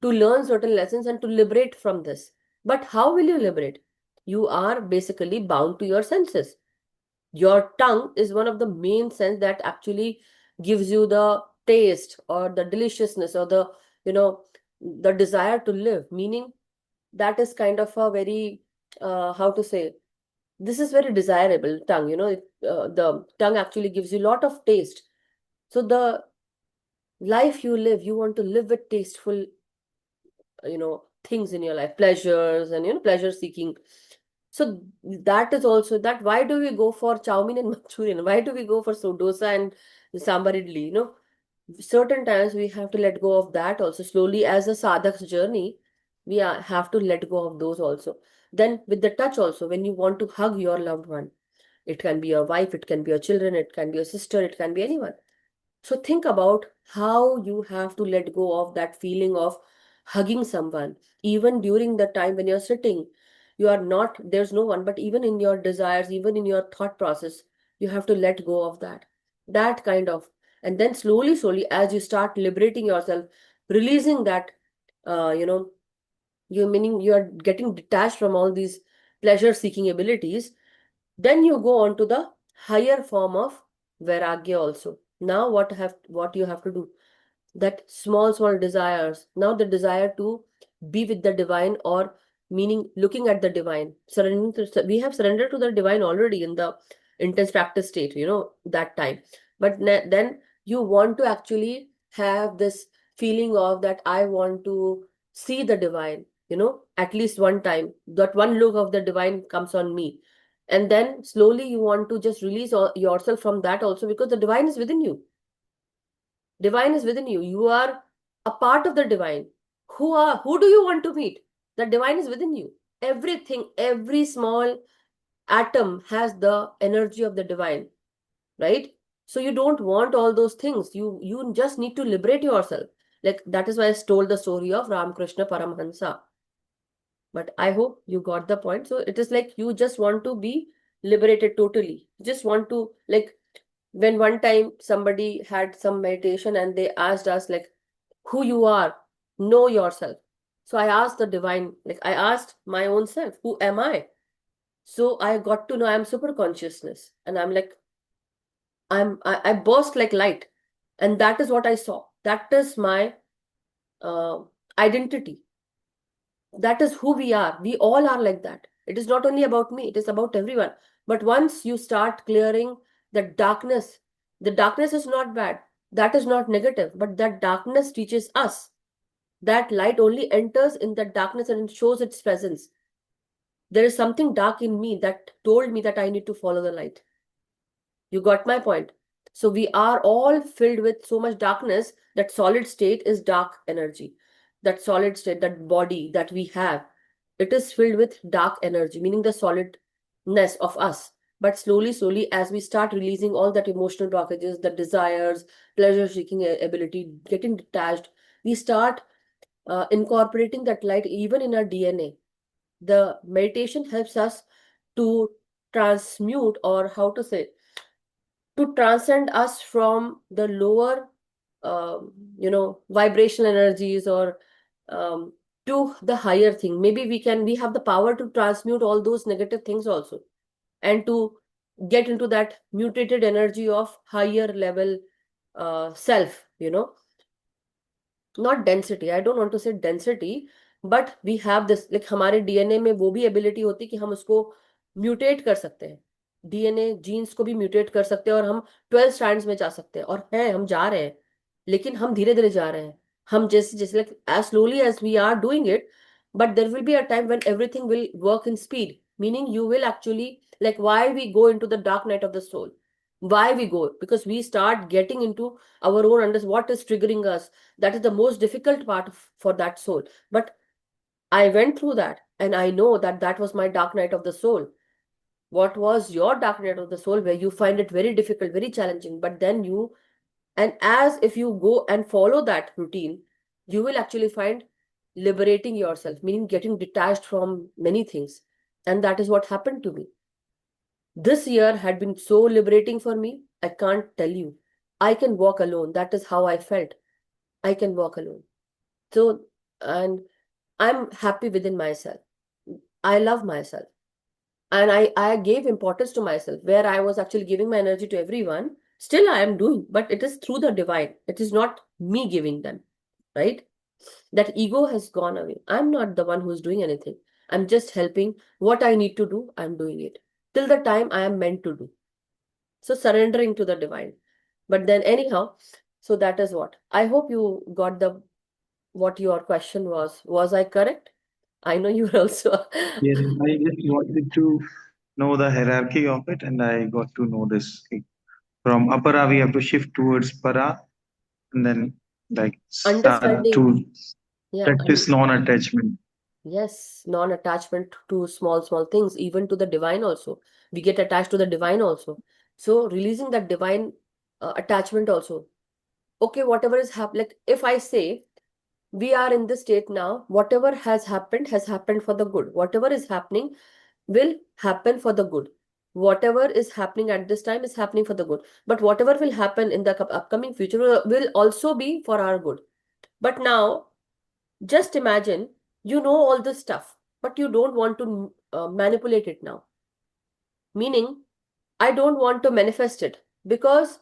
to learn certain lessons and to liberate from this. But how will you liberate? You are basically bound to your senses. Your tongue is one of the main sense that actually gives you the taste or the deliciousness or you know the desire to live, meaning that is kind of a very how to say, this is very desirable tongue, the tongue actually gives you a lot of taste. So the life you live, you want to live with tasteful things in your life, pleasures and pleasure seeking. So that is also that. Why do we go for chow mein and Manchurian? Why do we go for dosa and sambar idli? Certain times we have to let go of that also. Slowly, as a sadhak's journey, we have to let go of those also. Then with the touch also, when you want to hug your loved one, it can be your wife, it can be your children, it can be your sister, it can be anyone. So think about how you have to let go of that feeling of hugging someone, even during the time when you're sitting. You are not, there's no one, but even in your desires, even in your thought process, you have to let go of that. That kind of, and then slowly, slowly, as you start liberating yourself, releasing that, uh, you know, you meaning you are getting detached from all these pleasure seeking abilities, then you go on to the higher form of vairagya also. Now what you have to do, that small desires, now the desire to be with the divine, or meaning looking at the divine, surrendering we have surrendered to the divine already in the intense practice state, that time. But then you want to actually have this feeling of that I want to see the divine, at least one time, that one look of the divine comes on me. And then slowly you want to just release yourself from that also, because the divine is within you. Divine is within you. You are a part of the divine. Who do you want to meet? The divine is within you. Everything, every small atom has the energy of the divine, right? So you don't want all those things. You just need to liberate yourself. Like that is why I told the story of Ramakrishna Paramhansa. But I hope you got the point. So it is like you just want to be liberated totally. You just want to, like, when one time somebody had some meditation and they asked us, like, who you are, know yourself. So I asked the divine, like I asked my own self, who am I? So I got to know I'm super consciousness, and I'm like, I burst like light, and that is what I saw. That is my uh, identity. That is who we are. We all are like that. It is not only about me, it is about everyone. But once you start clearing the darkness is not bad, that is not negative, but that darkness teaches us. That light only enters in that darkness and it shows its presence. There is something dark in me that told me that I need to follow the light. You got my point? So we are all filled with so much darkness. That solid state is dark energy. That solid state, that body that we have, it is filled with dark energy, meaning the solidness of us. But slowly, as we start releasing all that emotional blockages, the desires, pleasure-seeking ability, getting detached, we start incorporating that light even in our DNA. The meditation helps us to transmute, or how to say, to transcend us from the lower, vibrational energies, or to the higher thing. Maybe we have the power to transmute all those negative things also, and to get into that mutated energy of higher level self, not density. I don't want to say density, but we have this, like हमारे DNA में वो भी ability होती है कि हम उसको mutate कर सकते हैं, डीएनए जीन्स को भी म्यूटेट कर सकते हैं, और हम 12 स्ट्रैंड्स में जा सकते हैं, और हैं, हम जा रहे हैं, लेकिन हम धीरे धीरे जा रहे हैं. हम जैसे जैसे like as slowly as we are doing it, but there will be a time when everything will work in speed, meaning you will actually, like, why we go into the dark night of the soul, why we go, because we start getting into our own what is triggering us. That is the most difficult part for that soul. But I went through that, and I know that that was my dark night of the soul. What was your dark night of the soul, where you find it very difficult, very challenging, but then and as if you go and follow that routine, you will actually find liberating yourself, meaning getting detached from many things. And that is what happened to me. This year had been so liberating for me. I can't tell you. I can walk alone. That is how I felt. I can walk alone. So, and I'm happy within myself. I love myself. And I gave importance to myself, where I was actually giving my energy to everyone. Still, I am doing, but it is through the divine. It is not me giving them, right? That ego has gone away. I'm not the one who's doing anything. I'm just helping. What I need to do, I'm doing it till the time I am meant to do. So surrendering to the divine. But then anyhow, so that is what. I hope you got what your question was. Was I correct? I know you were also. Yes, I just wanted to know the hierarchy of it, and I got to know this. From apara, we have to shift towards para, and then like start Understanding. to Yeah. practice non-attachment. Yes, non-attachment to small things, even to the divine also. We get attached to the divine also. So releasing that divine attachment also. Okay, whatever is happening, like if I say we are in this state now, whatever has happened for the good. Whatever is happening will happen for the good. Whatever is happening at this time is happening for the good. But whatever will happen in the upcoming future will also be for our good. But now, just imagine, you know all this stuff, but you don't want to manipulate it now. Meaning, I don't want to manifest it, because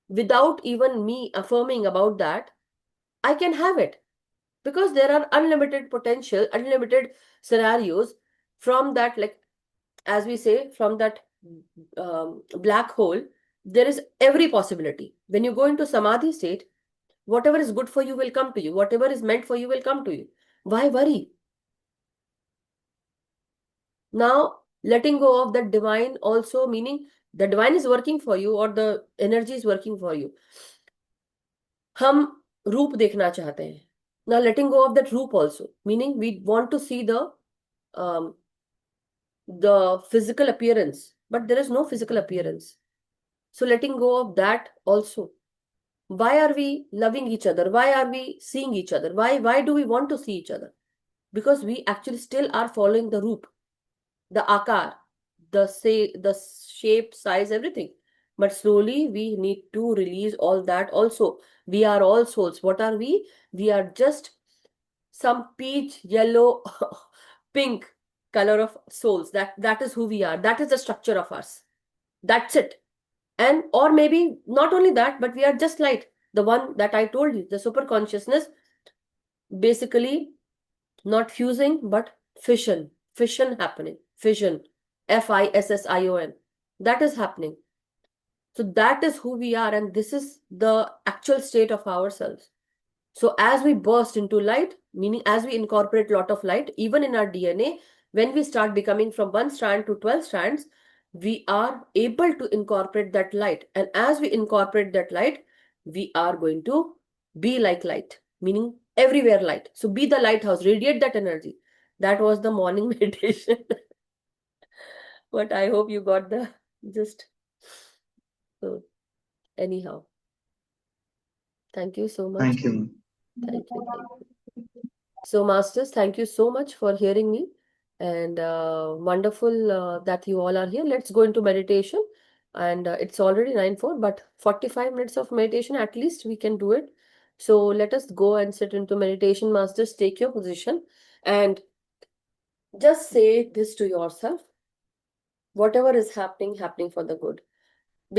without even me affirming about that, I can have it. Because there are unlimited potential, unlimited scenarios from that, like, as we say, from that black hole, there is every possibility. When you go into samadhi state, whatever is good for you will come to you. Whatever is meant for you will come to you. Why worry? Now, letting go of that divine also, meaning the divine is working for you, or the energy is working for you. हम रूप देखना चाहते हैं. Now, letting go of that roop also, meaning we want to see the physical appearance, but there is no physical appearance. So letting go of that also. Why are we loving each other? Why are we seeing each other? Why do we want to see each other? Because we actually still are following the roop, the akar, the shape, size, everything. But slowly we need to release all that also. We are all souls. What are we? We are just some peach, yellow, pink color of souls. That is who we are. That is the structure of us. That's it. And or maybe not only that, but we are just light. The one that I told you, the super consciousness, basically not fusing, but fission. Fission happening. Fission. FISSION. That is happening. So that is who we are, and this is the actual state of ourselves. So as we burst into light, meaning as we incorporate a lot of light, even in our DNA, when we start becoming from 1 strand to 12 strands, we are able to incorporate that light. And as we incorporate that light, we are going to be like light, meaning everywhere light. So be the lighthouse, radiate that energy. That was the morning meditation. But I hope you got the gist. So, anyhow, thank you so much. Thank you. Thank you. Thank you. So, Masters, thank you so much for hearing me. And wonderful that you all are here. Let's go into meditation. And it's already 9:04, but 45 minutes of meditation, at least we can do it. So let us go and sit into meditation. Masters, take your position and just say this to yourself. Whatever is happening, happening for the good.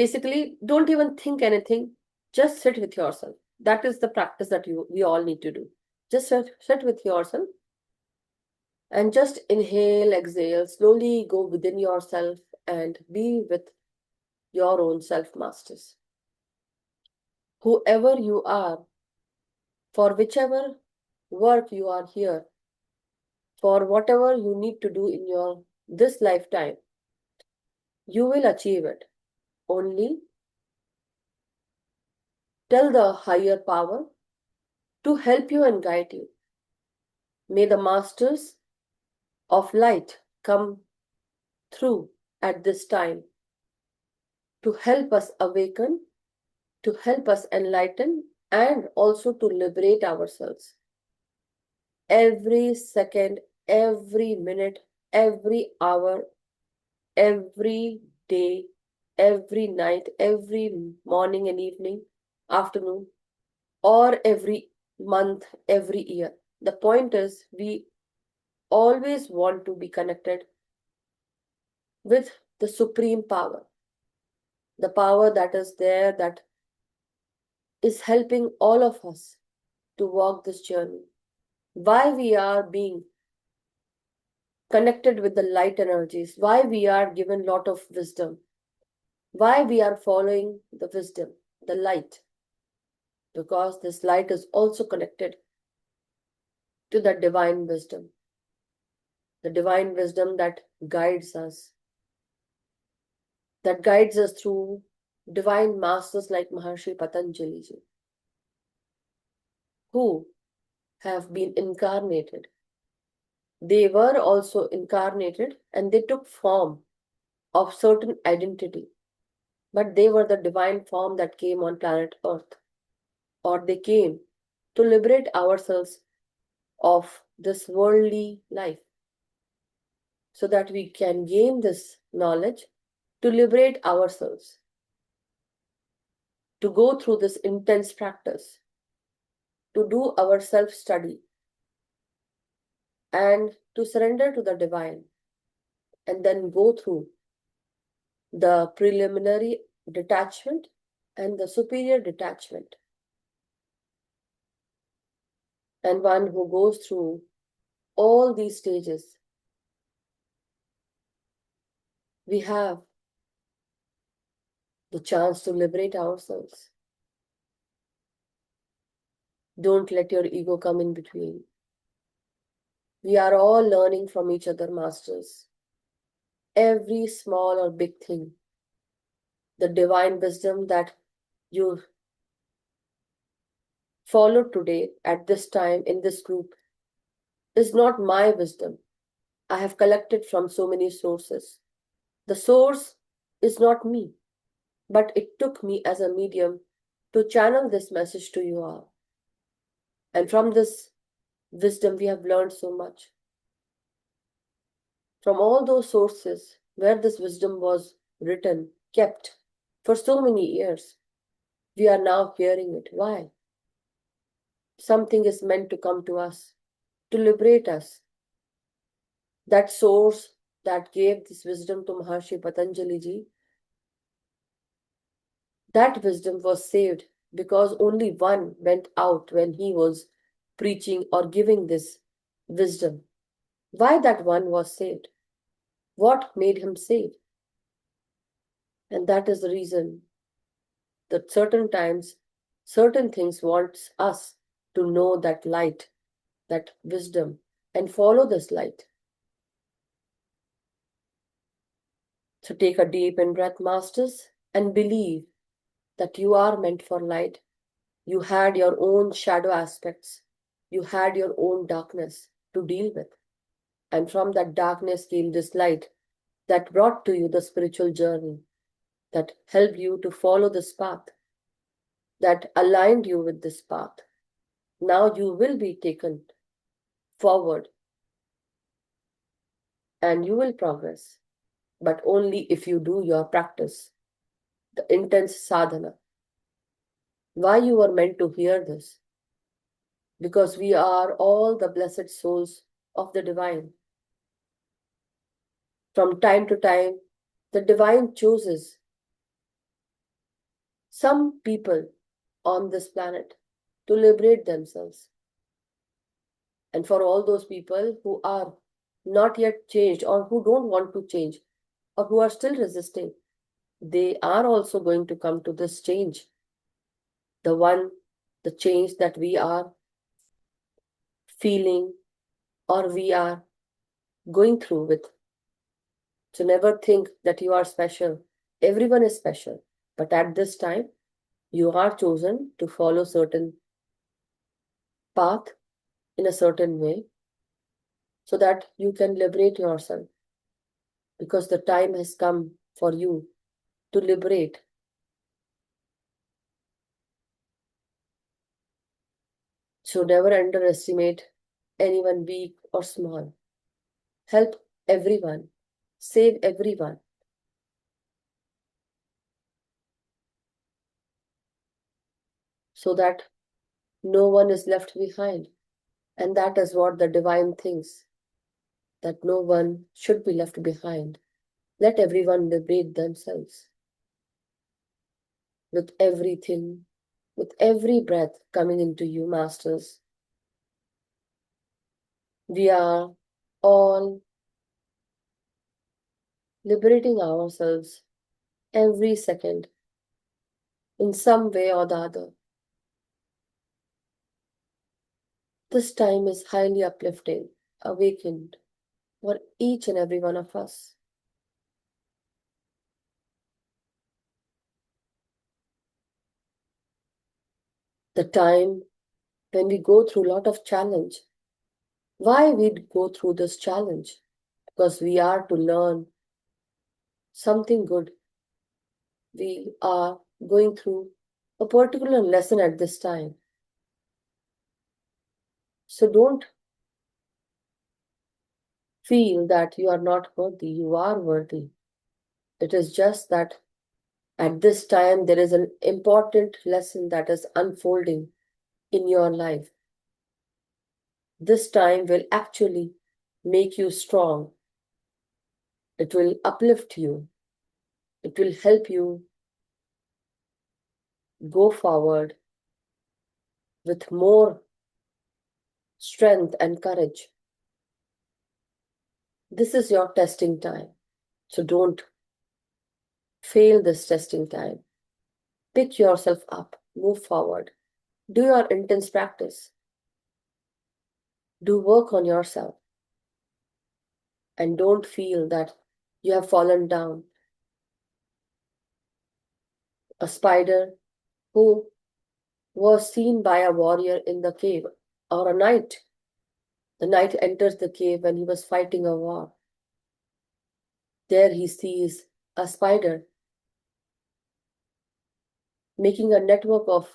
Basically, don't even think anything. Just sit with yourself. That is the practice that we all need to do. Just sit with yourself and just inhale, exhale, slowly go within yourself and be with your own self, Masters. Whoever you are, for whichever work you are here, for whatever you need to do in your this lifetime, you will achieve it. Only tell the higher power to help you and guide you. May the masters of light come through at this time to help us awaken, to help us enlighten, and also to liberate ourselves. Every second, every minute, every hour, every day, every night, every morning and evening, afternoon, or every month, every year. The point is, we always want to be connected with the supreme power, the power that is there, that is helping all of us to walk this journey. Why we are being connected with the light energies, why we are given lot of wisdom, why we are following the wisdom, the light, because this light is also connected to the divine wisdom that guides us, through divine masters like Maharishi Patanjali ji, who have been incarnated. They were also incarnated and they took form of certain identity, but they were the divine form that came on planet Earth, or they came to liberate ourselves of this worldly life, so that we can gain this knowledge to liberate ourselves, to go through this intense practice, to do our self-study, and to surrender to the divine, and then go through the preliminary detachment and the superior detachment. And one who goes through all these stages, we have the chance to liberate ourselves. Don't let your ego come in between. We are all learning from each other, masters. Every small or big thing, the divine wisdom that you followed today at this time in this group is not my wisdom. I have collected from so many sources. The source is not me, but it took me as a medium to channel this message to you all. And from this wisdom, we have learned so much. From all those sources where this wisdom was written, kept for so many years, we are now hearing it. Why? Something is meant to come to us, to liberate us. That source that gave this wisdom to Maharishi Patanjali ji, that wisdom was saved because only one went out when he was preaching or giving this wisdom. Why that one was saved? What made him saved? And that is the reason that certain times, certain things wants us to know that light, that wisdom, and follow this light. So take a deep in-breath, masters, and believe that you are meant for light. You had your own shadow aspects. You had your own darkness to deal with. And from that darkness came this light that brought to you the spiritual journey, that helped you to follow this path, that aligned you with this path. Now you will be taken forward and you will progress, but only if you do your practice, the intense sadhana. Why you were meant to hear this? Because we are all the blessed souls of the divine. From time to time, the divine chooses some people on this planet to liberate themselves. And for all those people who are not yet changed or who don't want to change or who are still resisting, they are also going to come to this change. The change that we are feeling or we are going through with. So never think that you are special. Everyone is special. But at this time, you are chosen to follow certain path in a certain way so that you can liberate yourself. Because the time has come for you to liberate. So never underestimate anyone weak or small. Help everyone. Save everyone. So that no one is left behind. And that is what the divine thinks, that no one should be left behind. Let everyone liberate themselves. With everything, with every breath coming into you, masters, we are all liberating ourselves every second in some way or the other. This time is highly uplifting, awakened for each and every one of us. The time when we go through a lot of challenge. Why we go through this challenge? Because we are to learn something good. We are going through a particular lesson at this time. So don't feel that you are not worthy. You are worthy. It is just that at this time there is an important lesson that is unfolding in your life. This time will actually make you strong. It will uplift you. It will help you go forward with more strength and courage. This is your testing time. So don't fail this testing time. Pick yourself up, move forward, do your intense practice, do work on yourself, and don't feel that you have fallen down. A spider who was seen by a warrior in the cave, or a knight. The knight enters the cave when he was fighting a war. There he sees a spider making a network of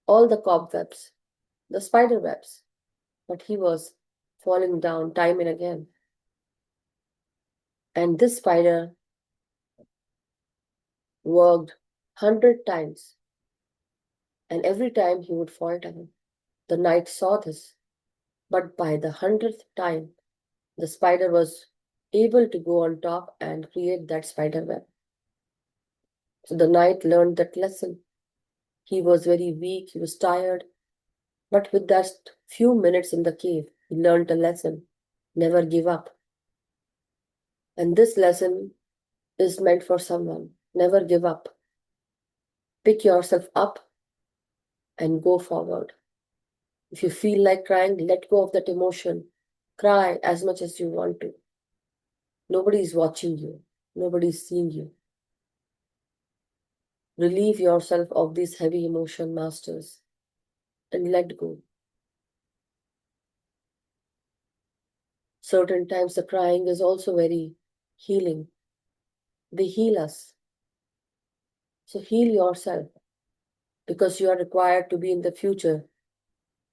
all the cobwebs, the spider webs, but he was falling down time and again. And this spider worked 100 times, and every time he would fall down. The knight saw this, but by the 100th time, the spider was able to go on top and create that spider web. So the knight learned that lesson. He was very weak, he was tired, but with that few minutes in the cave, he learned a lesson. Never give up. And this lesson is meant for someone. Never give up. Pick yourself up and go forward. If you feel like crying, let go of that emotion. Cry as much as you want to. Nobody is watching you. Nobody is seeing you. Relieve yourself of these heavy emotion, masters, and let go. Certain times the crying is also very healing. They heal us. So heal yourself, because you are required to be in the future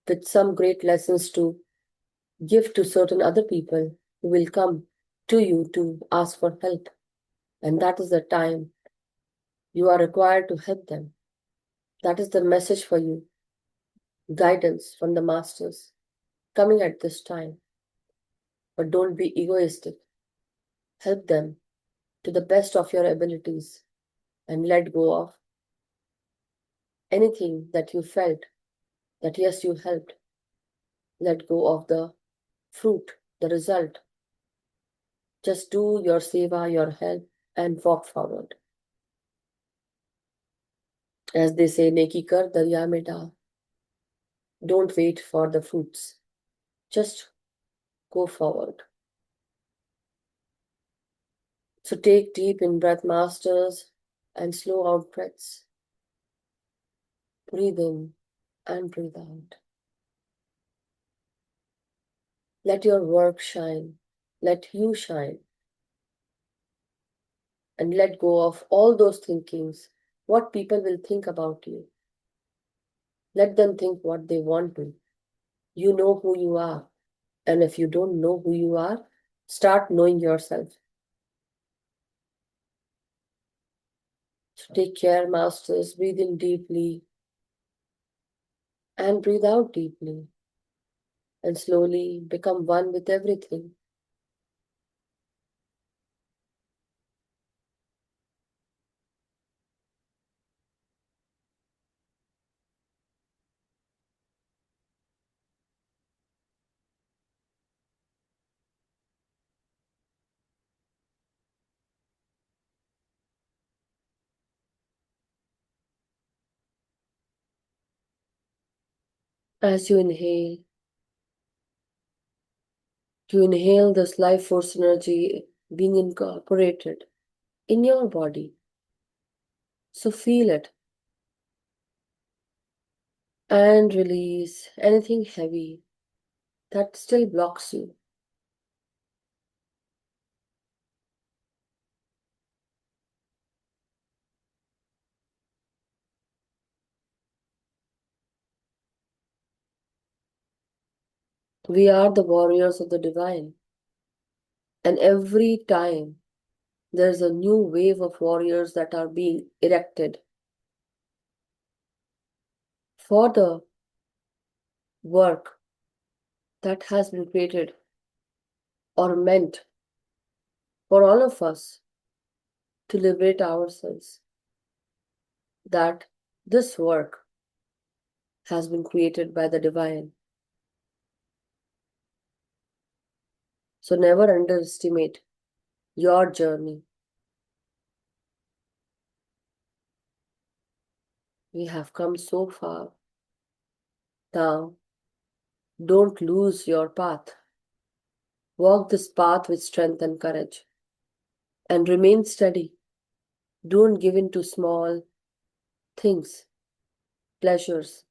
with some great lessons to give to certain other people who will come to you to ask for help. And that is the time you are required to help them. That is the message for you. Guidance from the masters coming at this time. But don't be egoistic. Help them to the best of your abilities and let go of anything that you felt that yes, you helped. Let go of the fruit, the result. Just do your seva, your help, and walk forward. As they say, neki kar darya mein daal. Don't wait for the fruits. Just go forward. So take deep in breath, masters, and slow out breaths. Breathe in and breathe out. Let your work shine. Let you shine. And let go of all those thinkings, what people will think about you. Let them think what they want to. You know who you are. And if you don't know who you are, start knowing yourself. So take care, masters. Breathe in deeply and breathe out deeply. And slowly become one with everything. As you inhale this life force energy being incorporated in your body. So feel it. And release anything heavy that still blocks you. We are the warriors of the divine. And every time there's a new wave of warriors that are being erected for the work that has been created or meant for all of us to liberate ourselves. That this work has been created by the divine. So never underestimate your journey. We have come so far. Now, don't lose your path. Walk this path with strength and courage. And remain steady. Don't give in to small things, pleasures.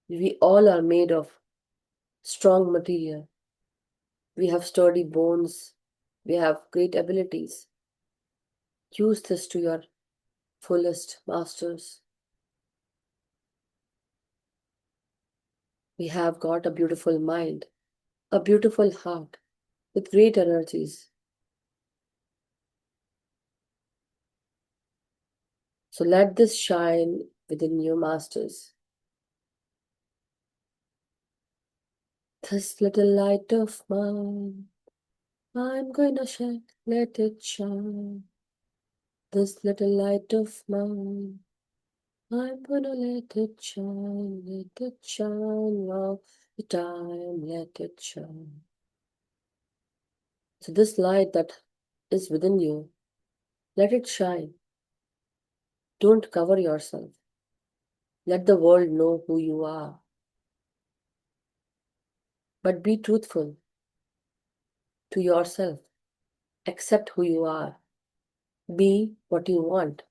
We all are made of strong material. We have sturdy bones. We have great abilities. Use this to your fullest, masters. We have got a beautiful mind, a beautiful heart with great energies. So let this shine within you, masters. This little light of mine, I'm gonna shine, let it shine. This little light of mine, I'm gonna let it shine all the time, let it shine. So this light that is within you, let it shine. Don't cover yourself. Let the world know who you are. But be truthful to yourself. Accept who you are. Be what you want.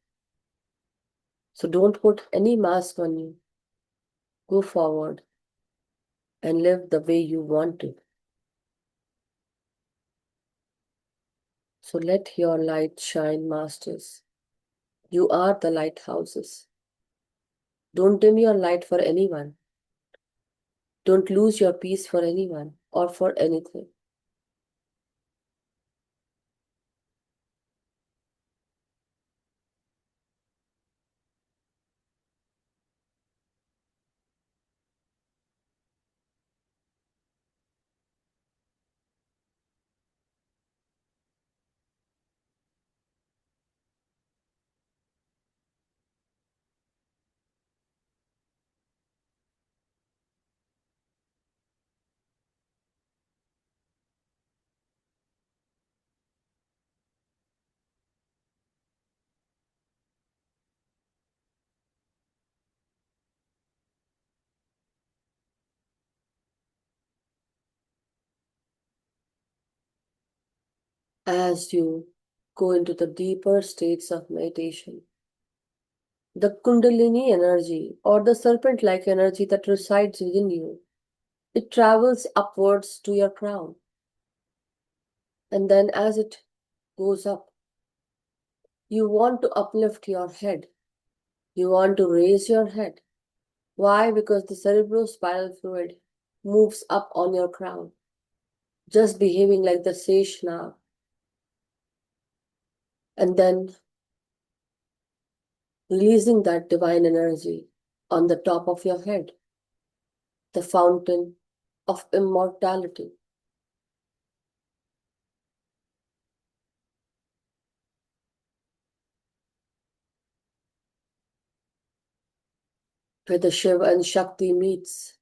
So don't put any mask on you. Go forward. and live the way you want to. So let your light shine, masters. You are the lighthouses. Don't dim your light for anyone. Don't lose your peace for anyone or for anything. As you go into the deeper states of meditation, the Kundalini energy or the serpent like energy that resides within you, it travels upwards to your crown. And then as it goes up, you want to uplift your head. You want to raise your head. Why? Because the cerebrospinal fluid moves up on your crown, just behaving like the Seshnav. And then releasing that divine energy on the top of your head, the fountain of immortality. Where the Shiva and Shakti meets.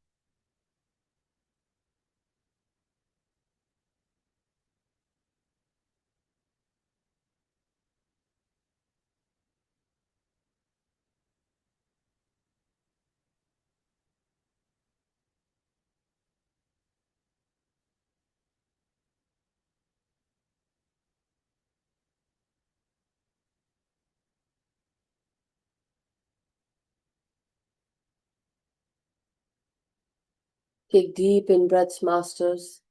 Take deep in breaths, masters,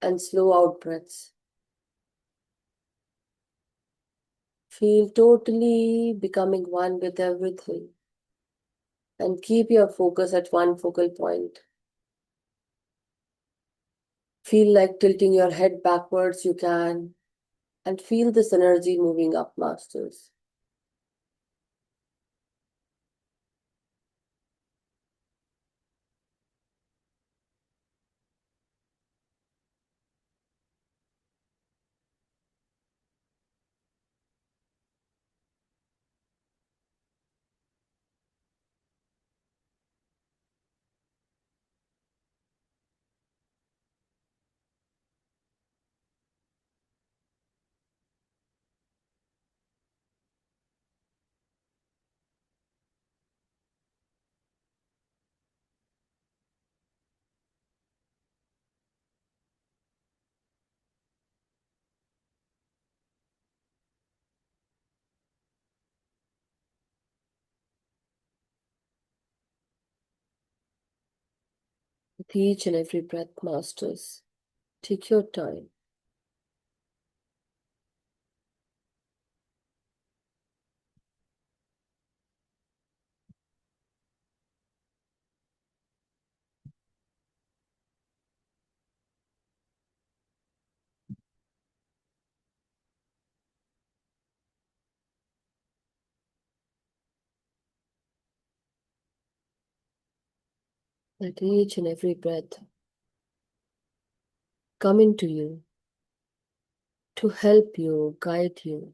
and slow out breaths. Feel totally becoming one with everything. And keep your focus at one focal point. Feel like tilting your head backwards, you can. And feel this energy moving up, masters. With each and every breath, masters, take your time. Let each and every breath come into you to help you, guide you.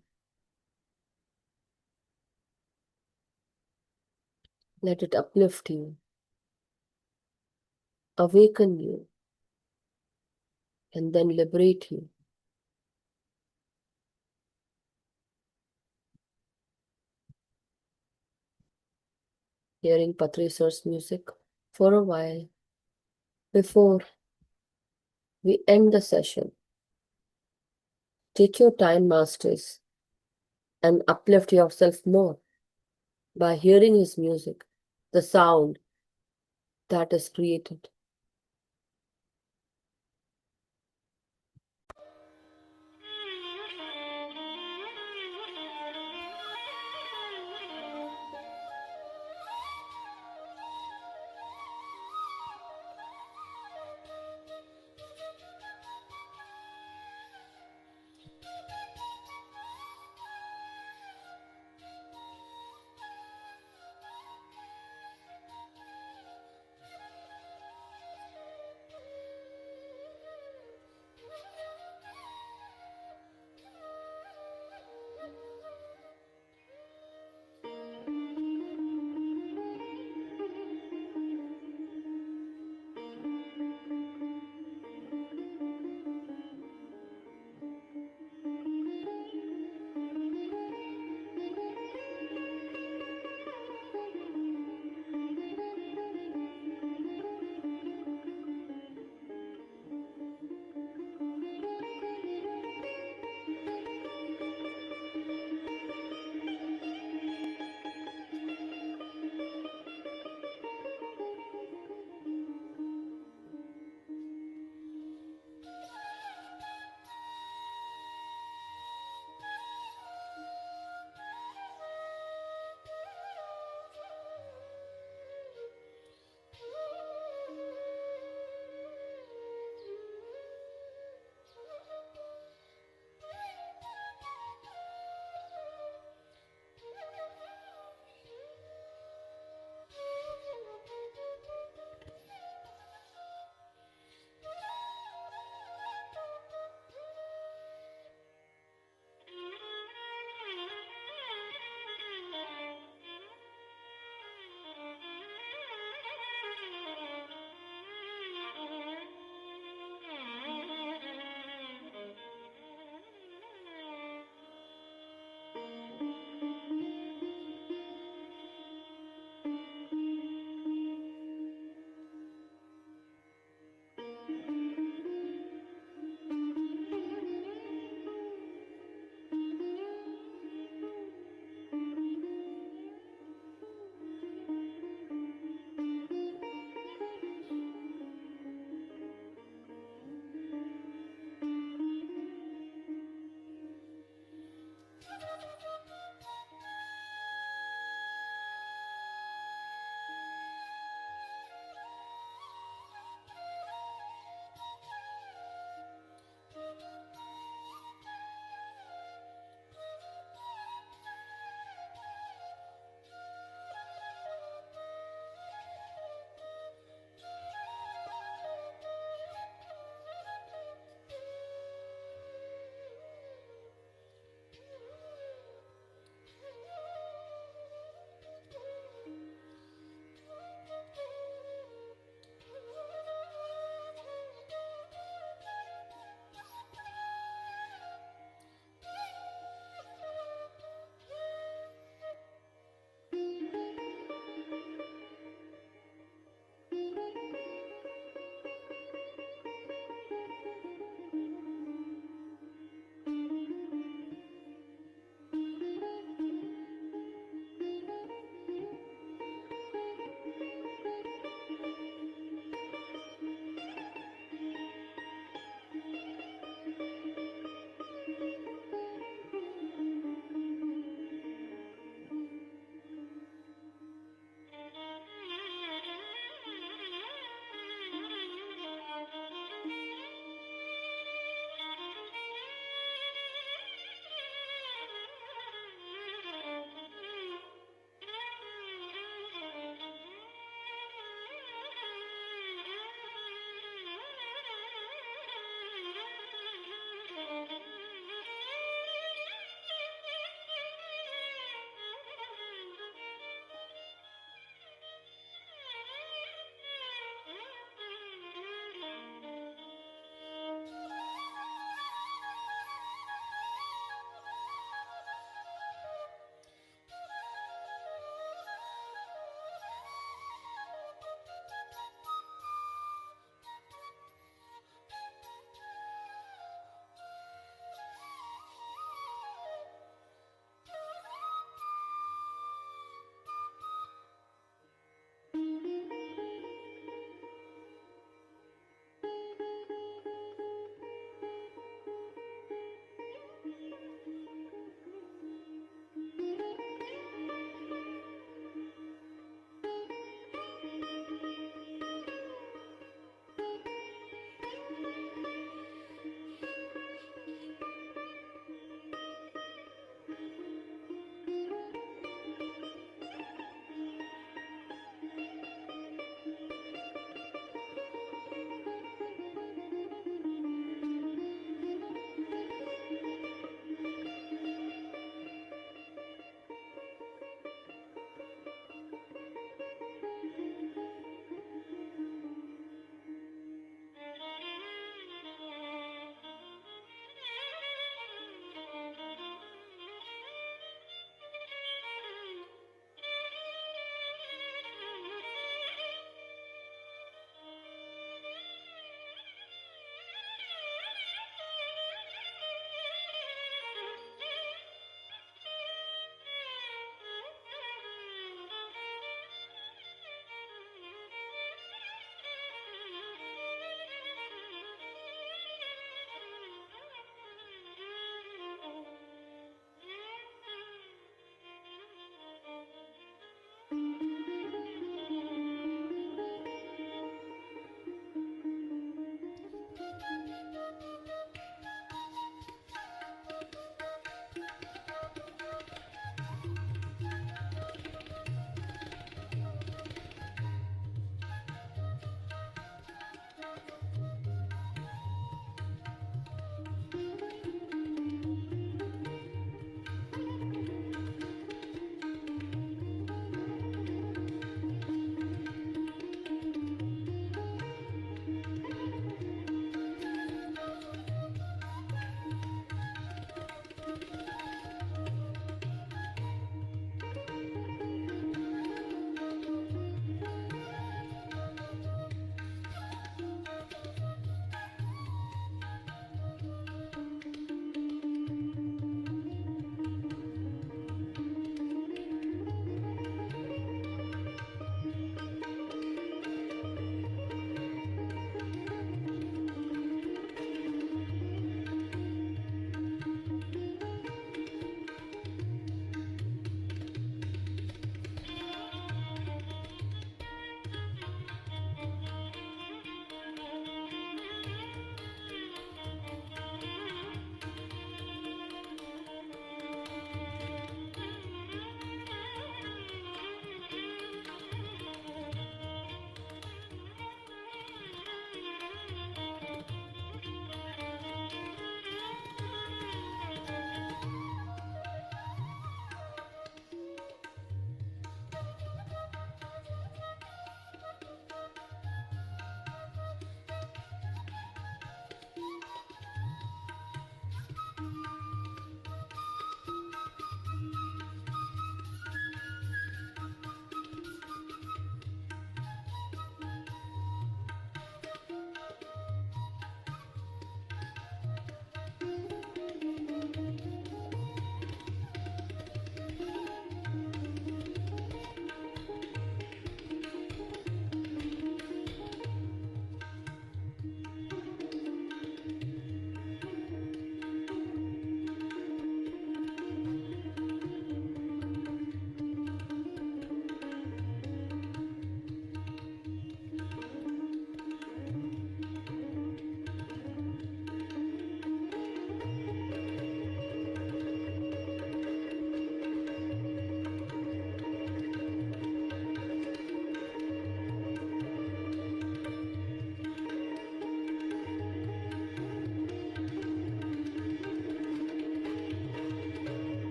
Let it uplift you, awaken you, and then liberate you. Hearing Patricer's music for a while before we end the session. Take your time, masters, and uplift yourself more by hearing his music, the sound that is created.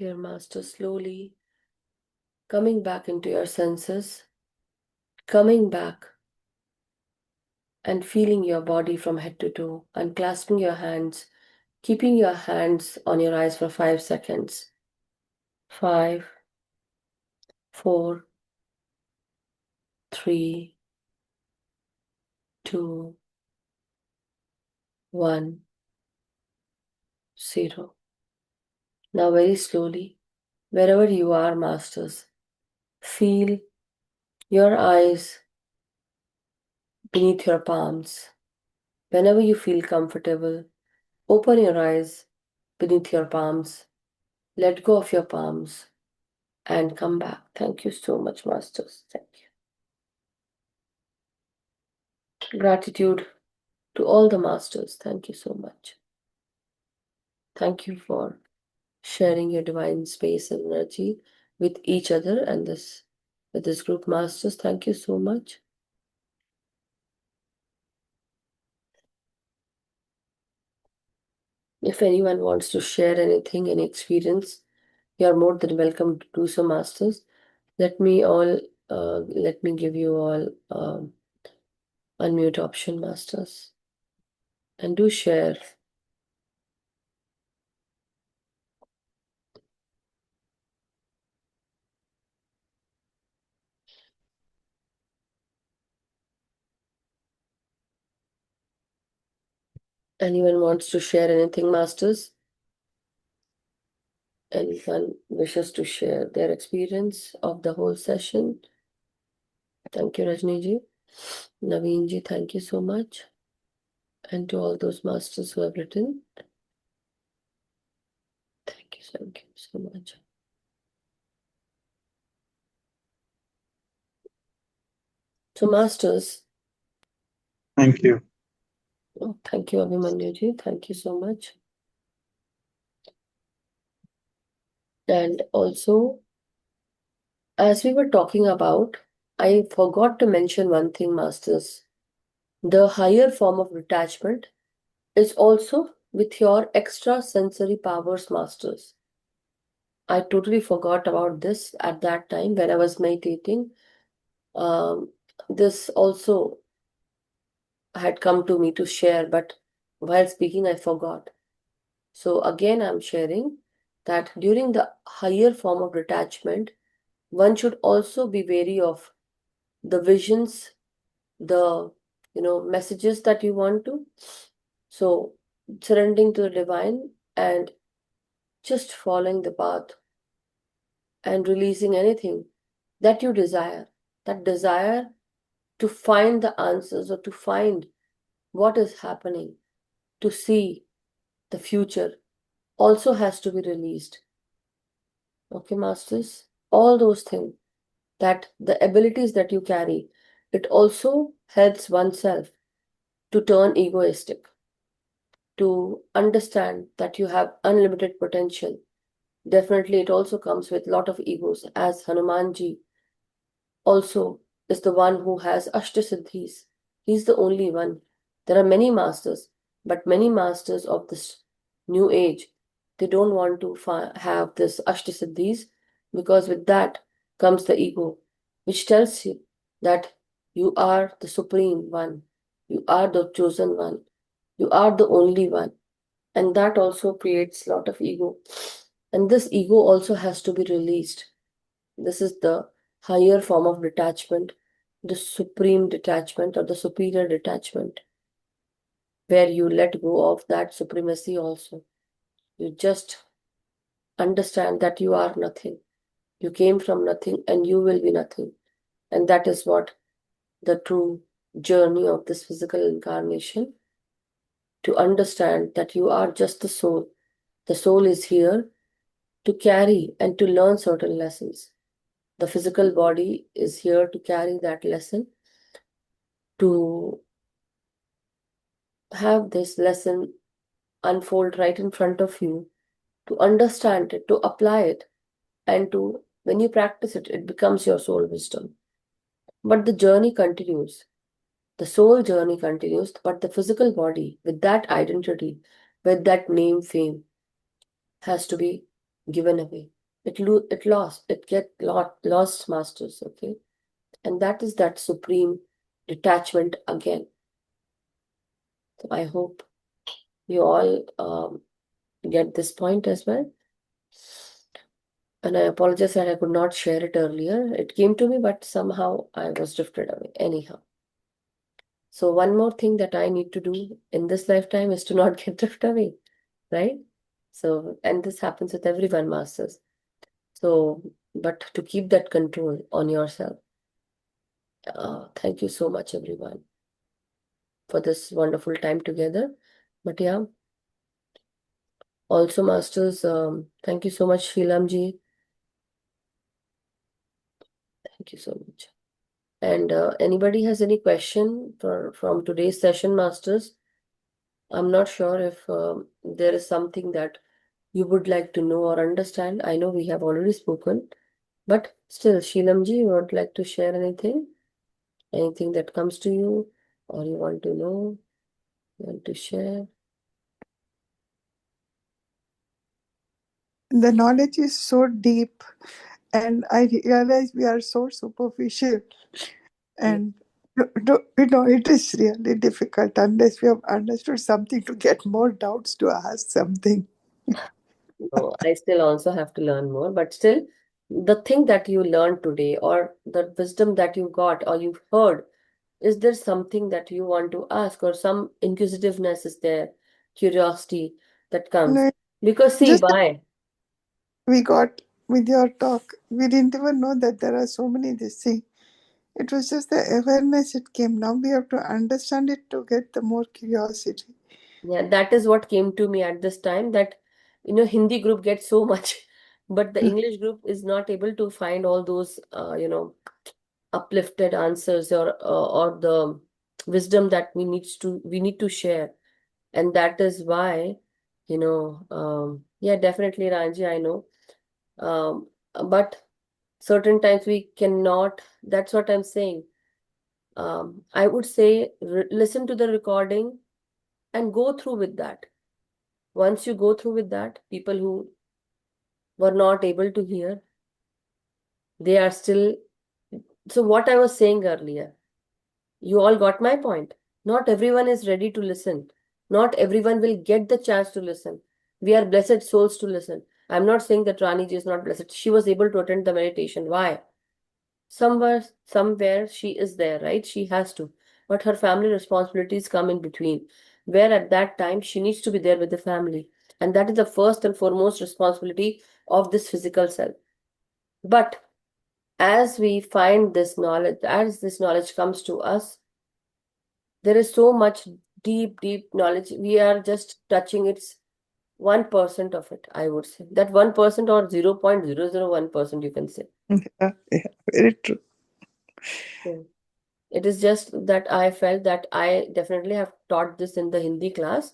Here, Master, slowly coming back into your senses, coming back and feeling your body from head to toe, unclasping your hands, keeping your hands on your eyes for 5 seconds. 5, 4, 3, 2, 1, 0. Now, very slowly, wherever you are, Masters, feel your eyes beneath your palms. Whenever you feel comfortable, open your eyes beneath your palms. Let go of your palms and come back. Thank you so much, Masters. Thank you. Gratitude to all the Masters. Thank you so much. Thank you for sharing your divine space and energy with each other and with this group, Masters. Thank you so much. If anyone wants to share anything, any experience, you are more than welcome to do so, Masters. Let me give you all unmute option, Masters, and do share. Anyone wants to share anything, Masters? Anyone wishes to share their experience of the whole session? Thank you, Rajni-ji. Naveen-ji, thank you so much. And to all those Masters who have written, thank you so much. So, Masters. Thank you. Oh, thank you, Abhimanyu-ji. Thank you so much. And also, as we were talking about, I forgot to mention one thing, Masters. The higher form of detachment is also with your extrasensory powers, Masters. I totally forgot about this at that time when I was meditating. This also had come to me to share, but while speaking, I forgot. So again, I'm sharing that during the higher form of detachment, one should also be wary of the visions, the messages that you want to. So surrendering to the divine and just following the path and releasing anything that you desire, that desire to find the answers or to find what is happening, to see the future also has to be released. Okay, Masters? All those things, that the abilities that you carry, it also helps oneself to turn egoistic, to understand that you have unlimited potential. Definitely, it also comes with a lot of egos, as Hanumanji also is the one who has Ashtasiddhis. He's the only one. There are many masters, but many masters of this new age, they don't want to have this Ashtasiddhis, because with that comes the ego, which tells you that you are the supreme one, you are the chosen one, you are the only one. And that also creates a lot of ego. And this ego also has to be released. This is the higher form of detachment, the supreme detachment or the superior detachment, where you let go of that supremacy also. You just understand that you are nothing. You came from nothing and you will be nothing. And that is what the true journey of this physical incarnation, to understand that you are just the soul. The soul is here to carry and to learn certain lessons. The physical body is here to carry that lesson, to have this lesson unfold right in front of you, to understand it, to apply it, and to, when you practice it, it becomes your soul wisdom. But the journey continues. The soul journey continues, but the physical body, with that identity, with that name, fame, has to be given away. It get lost, masters, okay? And that is that supreme detachment again. So I hope you all get this point as well. And I apologize that I could not share it earlier. It came to me, but somehow I was drifted away. Anyhow. So one more thing that I need to do in this lifetime is to not get drifted away, right? So, and this happens with everyone, masters. So, but to keep that control on yourself. Thank you so much, everyone, for this wonderful time together. But yeah, also, masters, thank you so much, Sheelamji. Thank you so much. And anybody has any question from today's session, masters? I'm not sure if there is something that you would like to know or understand. I know we have already spoken, but still, Sheelamji, you would like to share anything? Anything that comes to you or you want to know, you want to share? The knowledge is so deep, and I realize we are so superficial. And it is really difficult unless we have understood something to get more doubts to ask something. No, I still also have to learn more, but still, the thing that you learned today, or the wisdom that you got, or you've heard, is there something that you want to ask, or some inquisitiveness is there, curiosity that comes? No, Because, see, just why? we got with your talk, we didn't even know that there are so many this thing. It was just the awareness it came. Now we have to understand it to get the more curiosity. Yeah, that is what came to me at this time that, Hindi group gets so much, but the English group is not able to find all those, uplifted answers or the wisdom that we need to share. And that is why, yeah, definitely, Ranji, I know. Um, but certain times we cannot, that's what I'm saying. I would say listen to the recording and go through with that. Once you go through with that, people who were not able to hear, they are still. So, what I was saying earlier, you all got my point. Not everyone is ready to listen. Not everyone will get the chance to listen. We are blessed souls to listen. I'm not saying that Rani ji is not blessed. She was able to attend the meditation. Why? Somewhere she is there, right? She has to. But her family responsibilities come in between, where at that time she needs to be there with the family. And that is the first and foremost responsibility of this physical self. But as we find this knowledge, as this knowledge comes to us, there is so much deep, deep knowledge. We are just touching its 1% of it, I would say. That 1% or 0.001%, you can say. Yeah, very true. So it is just that I felt that I definitely have taught this in the Hindi class.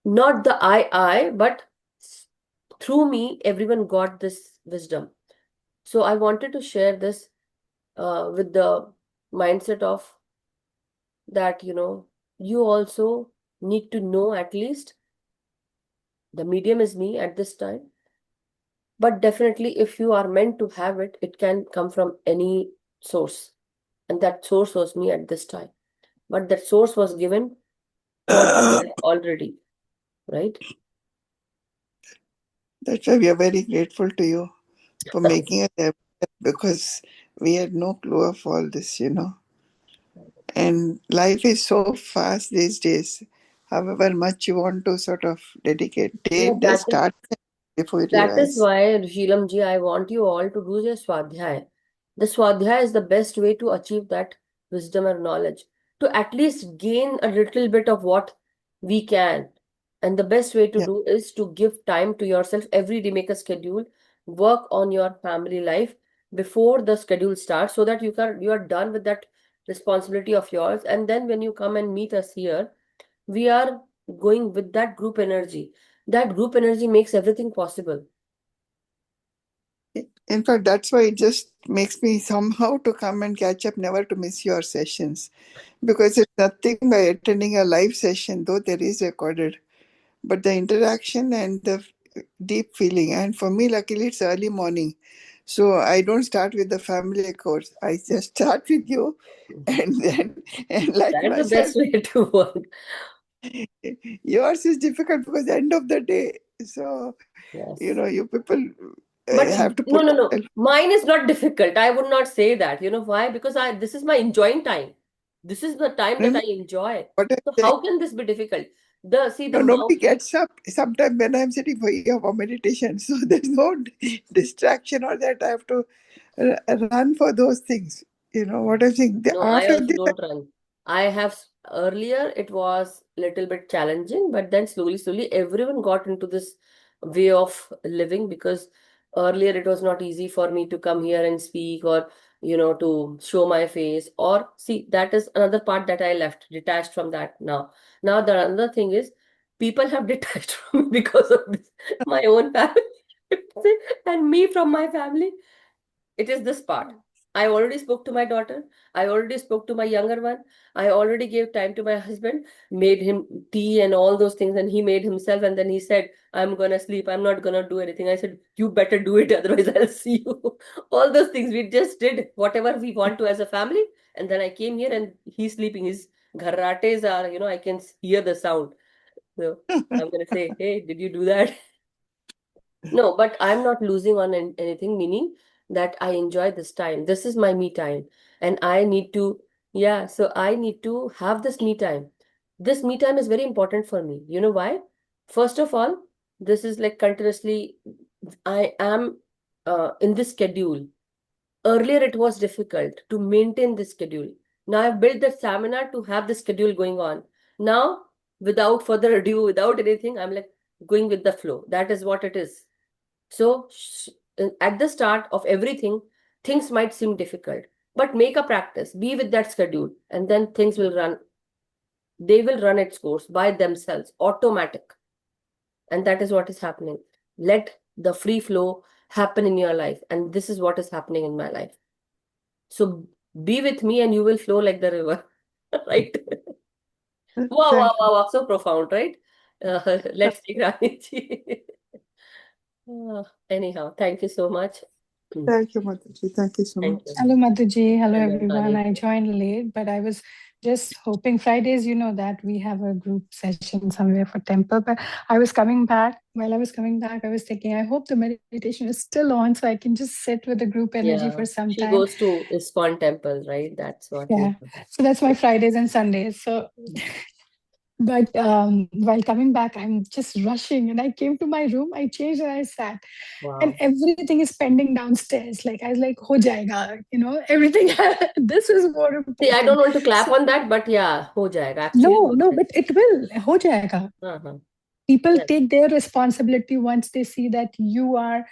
Not the but through me, everyone got this wisdom. So I wanted to share this with the mindset of that, you also need to know at least the medium is me at this time. But definitely, if you are meant to have it, it can come from any source. And that source was me at this time. But that source was given for this life already, right? That's why we are very grateful to you for making it happen, because we had no clue of all this. And life is so fast these days. However much you want to sort of dedicate, day Yeah, does start before you that is realize. why, Sheelam ji, I want you all to do your Swadhyay. The Swadhyay is the best way to achieve that wisdom or knowledge, to at least gain a little bit of what we can. And the best way to Yeah. do is to give time to yourself every day, make a schedule, work on your family life before the schedule starts so that you are done with that responsibility of yours. And then when you come and meet us here, we are going with that group energy. That group energy makes everything possible. In fact, that's why it just makes me somehow to come and catch up, never to miss your sessions. Because it's nothing by attending a live session, though there is recorded. But the interaction and the deep feeling. And for me, luckily, it's early morning. So I don't start with the family course. I just start with you and then enlighten That's the myself. best way to work. Yours is difficult because end of the day. So, Yes. you people But have to no, put no, no. yourself. Mine is not difficult. I would not say that. You know why? Because this is my enjoying time. This is the time No, that no, I enjoy. what I'm So saying. how can this be difficult? The No, mouth. nobody gets up sometimes when I'm sitting for yoga for meditation. So there's no distraction or that I have to run for those things. You know what I'm saying? No, I After also this, don't run. I have earlier it was little bit challenging, but then slowly, slowly everyone got into this way of living because earlier it was not easy for me to come here and speak or to show my face or see that is another part that I left detached from that now. Now the another thing is people have detached from me because of this, my own family and me from my family. It is this part. I already spoke to my daughter. I already spoke to my younger one. I already gave time to my husband, made him tea and all those things, and he made himself. And then he said, I'm gonna sleep. I'm not gonna do anything. I said, you better do it, otherwise I'll see you. All those things we just did, whatever we want to as a family. And then I came here and he's sleeping. His gharrates are, I can hear the sound. So I'm gonna say, hey, did you do that? No, but I'm not losing on anything, meaning that I enjoy this time. This is my me time. And I need to, yeah, so I need to have this me time. This me time is very important for me. You know why? First of all, this is like continuously, I am in this schedule. Earlier, it was difficult to maintain this schedule. Now I've built the stamina to have the schedule going on. Now, without further ado, without anything, I'm like going with the flow. That is what it is. So, at the start of everything, things might seem difficult, but make a practice, be with that schedule, and then things will run. They will run its course by themselves, automatic. And that is what is happening. Let the free flow happen in your life. And this is what is happening in my life. So, be with me and you will flow like the river, right? Wow, wow, thank you. wow, wow. So profound, right? Let's take Rani. Anyhow, thank you so much. Thank you, Mataji. Thank you so Thank much. you. Hello, Madhuji. Hello, Hello, everyone. I Maharishi. joined late, but I was just hoping Fridays, you know, that we have a group session somewhere for temple. But I was coming back. While I was coming back, I was thinking, I hope the meditation is still on so I can just sit with the group energy Yeah, for some she time. goes to ISKCON temple, right? That's what we Yeah. So that's my Fridays and Sundays. So, but while coming back, I'm just rushing and I came to my room, I changed and I sat. And Wow. everything is pending downstairs. Like I was like, ho jayega, you know, everything. This is more See, I don't important. want to clap So, on that, but yeah, ho jayega. Actually, no, ho no, jayega. but it will. Ho jayega. Uh-huh. People Yes, take their responsibility once they see that you are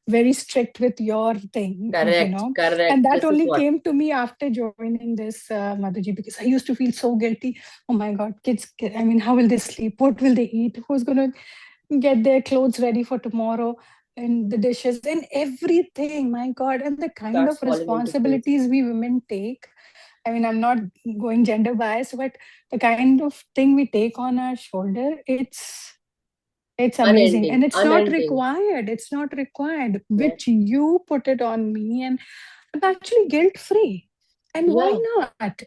very strict with your thing, you correct, know. And correct. that This is only what. came to me after joining this Madhuji, because I used to feel so guilty. Oh my God, I mean, how will they sleep? What will they eat? Who's going to get their clothes ready for tomorrow? And the dishes and everything, my God. And the kind of Starts falling into place. responsibilities we women take. I mean, I'm not going gender biased, but the kind of thing we take on our shoulder, it's amazing. Unending, And it's not unending. required. It's not required, Yes. which you put it on me. And I'm actually guilt free. And why Yeah, not?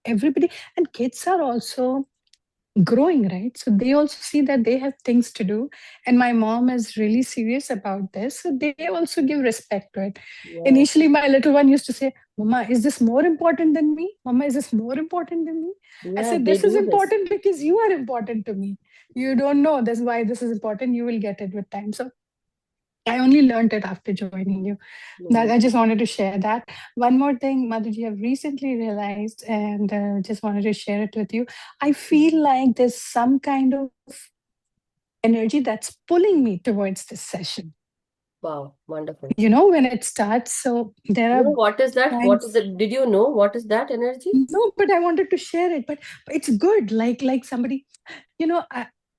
Everybody, and kids are also growing, right? So they also see that they have things to do. And my mom is really serious about this. So they also give respect to it. yeah, Initially, my little one used to say, Mama, is this more important than me? Mama, is this more important than me? I yeah, said, they this is do this. important because you are important to me. You don't know this why this is important. You will get it with time. So I only learned it after joining you. That Mhm. I just wanted to share that. One more thing, Madhuji, I've recently realized and just wanted to share it with you. I feel like there's some kind of energy that's pulling me towards this session. Wow, wonderful. You know, when it starts, so there You are know what is that? What is times. it? Did you know what is that energy? No, but I wanted to share it. But it's good. Like somebody, you know,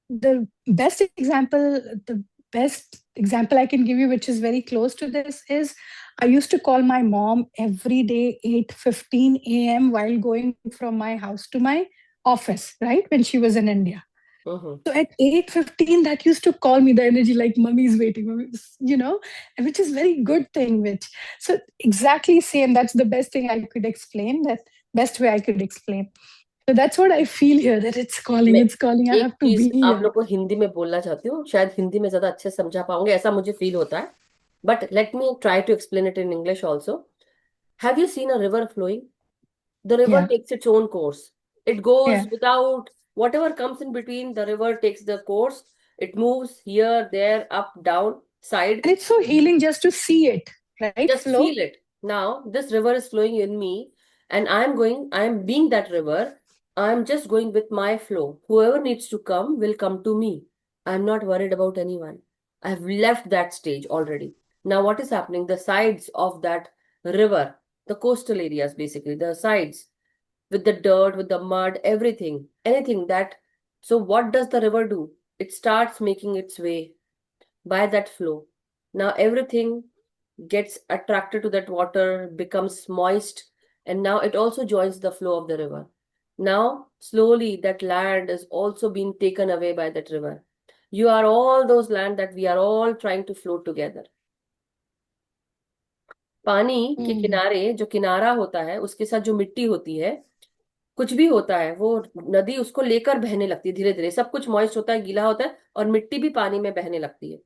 the best example, the best example I can give you, which is very close to this, is I used to call my mom every day 8:15 a.m. while going from my house to my office, right? When she was in India. Mm-hmm. So at 8:15, that used to call me the energy like mommy's waiting, and which is very good thing. So exactly same. That's the best thing I could explain. That best way I could explain. So that's what I feel here. That it's calling. मैं It's calling. I एक have to चीज be आप here. लोग को हिंदी में बोलना चाहती हूँ, शायद हिंदी में ज्यादा अच्छे से समझा पाऊंगे, ऐसा मुझे फील होता है, but let me try to explain it in English also. Have you seen a river flowing? The river Yeah. takes its own course. It goes Yeah. without whatever comes in between. The river takes the course. It moves here, there, up, down, side. And it's so healing just to see it, right? Just Flow. feel it. Now, this river is flowing in me, and I'm being that river. I'm just going with my flow. Whoever needs to come will come to me. I'm not worried about anyone. I've left that stage already. Now, what is happening? The sides of that river, the coastal areas, basically, the sides with the dirt, with the mud, everything, anything that. So, what does the river do? It starts making its way by that flow. Now, everything gets attracted to that water, becomes moist, and now it also joins the flow of the river. Now, slowly, that land is also being taken away by that river. You are all those land that we are all trying to float together. पानी के किनारे जो किनारा होता है, उसके साथ जो मिट्टी होती है, कुछ भी होता है, वो नदी उसको लेकर बहने लगती है धीरे धीरे. सब कुछ मॉइस्ट होता है, गीला होता है, और मिट्टी भी पानी में बहने लगती है.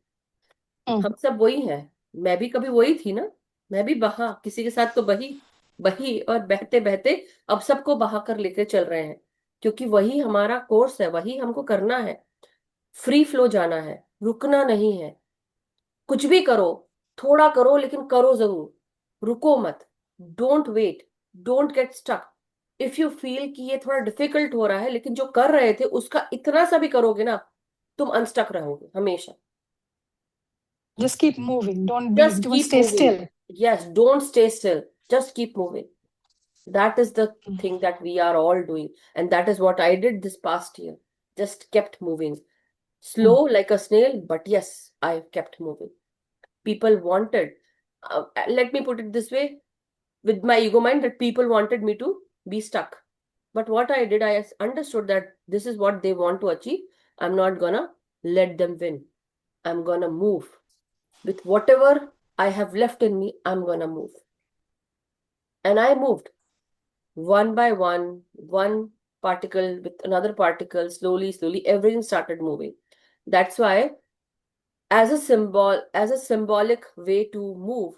हम सब वही हैं. मैं भी कभी वही थी ना. मैं भी बहा, किसी के साथ तो बही बही, और बहते बहते अब सबको बहा कर लेकर चल रहे हैं, क्योंकि वही हमारा कोर्स है, वही हमको करना है. फ्री फ्लो जाना है, रुकना नहीं है. कुछ भी करो, थोड़ा करो, लेकिन करो जरूर. रुको मत. Don't wait. Don't get stuck. If you feel कि ये थोड़ा डिफिकल्ट हो रहा है, लेकिन जो कर रहे थे उसका इतना सा भी करोगे ना, तुम अनस्टक रहोगे हमेशा. Just keep moving. Just Don't keep stay moving. still. Yes, don't stay still. Just keep moving. That is the thing that we are all doing. And that is what I did this past year. Just kept moving. Slow like a snail, but yes, I kept moving. People wanted, let me put it this way, with my ego mind, that people wanted me to be stuck. But what I did, I understood that this is what they want to achieve. I'm not gonna let them win. I'm gonna move. With whatever I have left in me, I'm gonna move. And I moved one by one particle with another particle, slowly, slowly, everything started moving. That's why, as a symbolic way to move,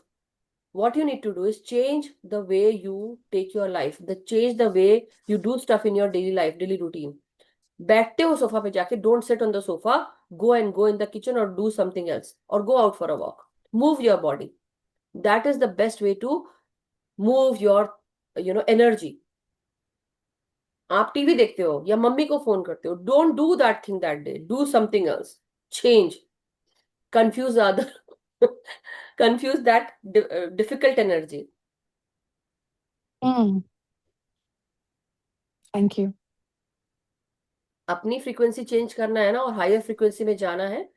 what you need to do is change the way you take your life, change the way you do stuff in your daily life, daily routine. बैठते हो sofa पे जाके, don't sit on the sofa, go in the kitchen or do something else, or go out for a walk. Move your body. That is the best way to move your energy. आप TV देखते हो या mummy को phone करते हो, don't do that thing that day. Do something else. Change. Confuse other. Confuse that difficult energy. Thank you. अपनी frequency change करना है ना, और हायर फ्रीक्वेंसी में जाना है.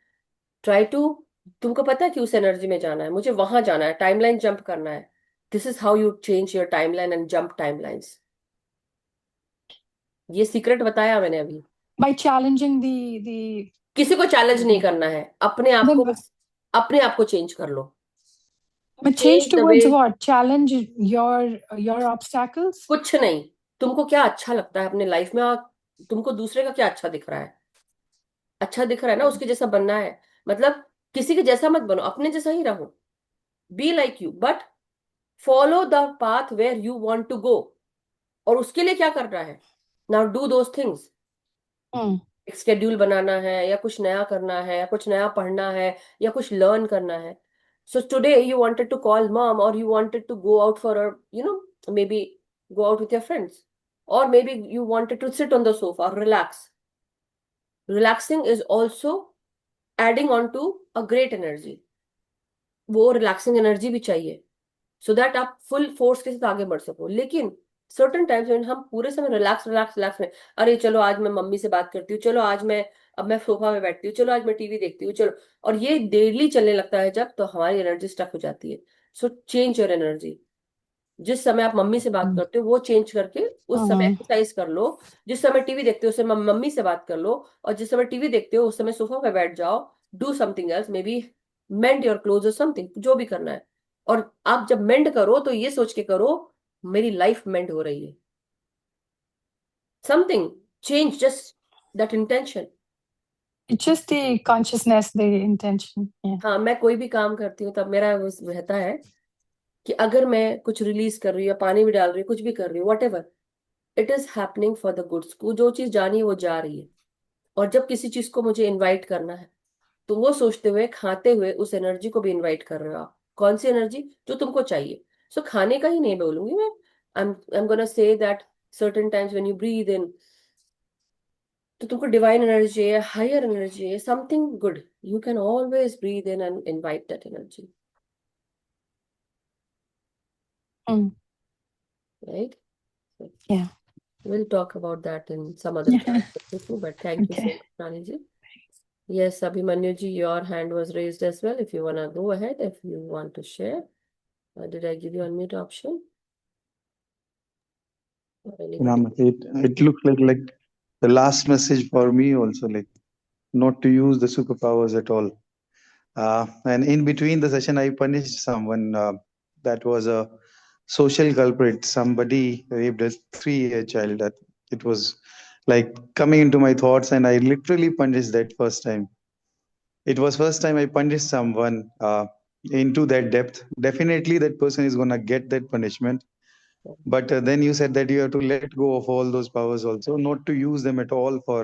Try to. तुमको पता है कि उस एनर्जी में जाना है, मुझे वहां जाना है, टाइमलाइन जंप करना है. This is how you change your timeline and jump timelines. ये सीक्रेट बताया मैंने अभी. By challenging the किसी को चैलेंज नहीं करना है, अपने आप को चेंज कर लो. but change change the way. towards what? Challenge your obstacles? कुछ नहीं. तुमको क्या अच्छा लगता है अपने लाइफ में, और तुमको दूसरे का क्या अच्छा दिख रहा है. अच्छा दिख रहा है ना, उसके जैसा बनना है. मतलब किसी के जैसा मत बनो, अपने जैसा ही रहो. Be like you, but follow the path where you want to go. और उसके लिए क्या करना है? Now do those things. एक शेड्यूल बनाना है, या कुछ नया करना है, या कुछ नया पढ़ना है, या कुछ लर्न करना है. So today you wanted to call mom, or you wanted to go out for maybe go out with your friends, or maybe you wanted to sit on the sofa, relax. Relaxing is also adding on to a great energy. वो relaxing energy भी चाहिए, so that आप full force के साथ आगे बढ़ सको. लेकिन सर्टन टाइम्स में हम पूरे समय रिलैक्स रिलैक्स रिलैक्स में, अरे चलो आज मैं मम्मी से बात करती हूँ, चलो आज मैं सोफा में बैठती हूँ, चलो आज मैं टीवी देखती हूँ, चलो. और ये डेली चलने लगता है जब, तो हमारी एनर्जी स्टक हो जाती है. So change your energy. जिस समय आप मम्मी से बात करते हो वो चेंज करके उस समय एक्सरसाइज कर लो। जिस समय टीवी देखते हो उस समय मम्मी से बात कर लो, और जिस समय टीवी देखते हो उस समय सोफा पे बैठ जाओ, do something else, may be mend your cloth और समथिंग, जो भी करना है। और आप जब मेंड करो तो ये सोच के करो मेरी लाइफ मेंड हो रही है, something change, just that intention. It's just the consciousness, the intention. Yeah. हाँ, मैं कोई भी काम करती हूँ तब मेरा वो रहता है कि अगर मैं कुछ रिलीज कर रही हूँ या पानी भी डाल रही हूँ, कुछ भी कर रही हूँ, what ever, it is happening for the goods. को जो चीज जानी है वो जा रही है। और जब किसी चीज को मुझे इनवाइट करना है तो वो सोचते हुए, खाते हुए उस एनर्जी को भी इनवाइट कर रहे हो आप। कौन सी एनर्जी? जो तुमको चाहिए। सो खाने का ही नहीं बोलूंगी मैं। I am gonna say that certain times when you breathe in, तो तुमको डिवाइन एनर्जी चाहिए, हायर एनर्जी चाहिए, something good, you can always breathe in and invite that energy, Mm. Right? Yeah. We'll talk about that in some other class too, but thank you so Okay. much, Rani ji. Yes, Abhimanyu ji, your hand was raised as well. If you want to go ahead, if you want to share. Did I give you unmute option? Or anybody? It looked like the last message for me also, like not to use the superpowers at all. And in between the session, I punished someone. That was a social culprit. Somebody raped a 3-year child. That it was like coming into my thoughts, and I literally punished that first time. It was first time I punished someone into that depth. Definitely, that person is gonna get that punishment. But then you said that you have to let go of all those powers also, not to use them at all for.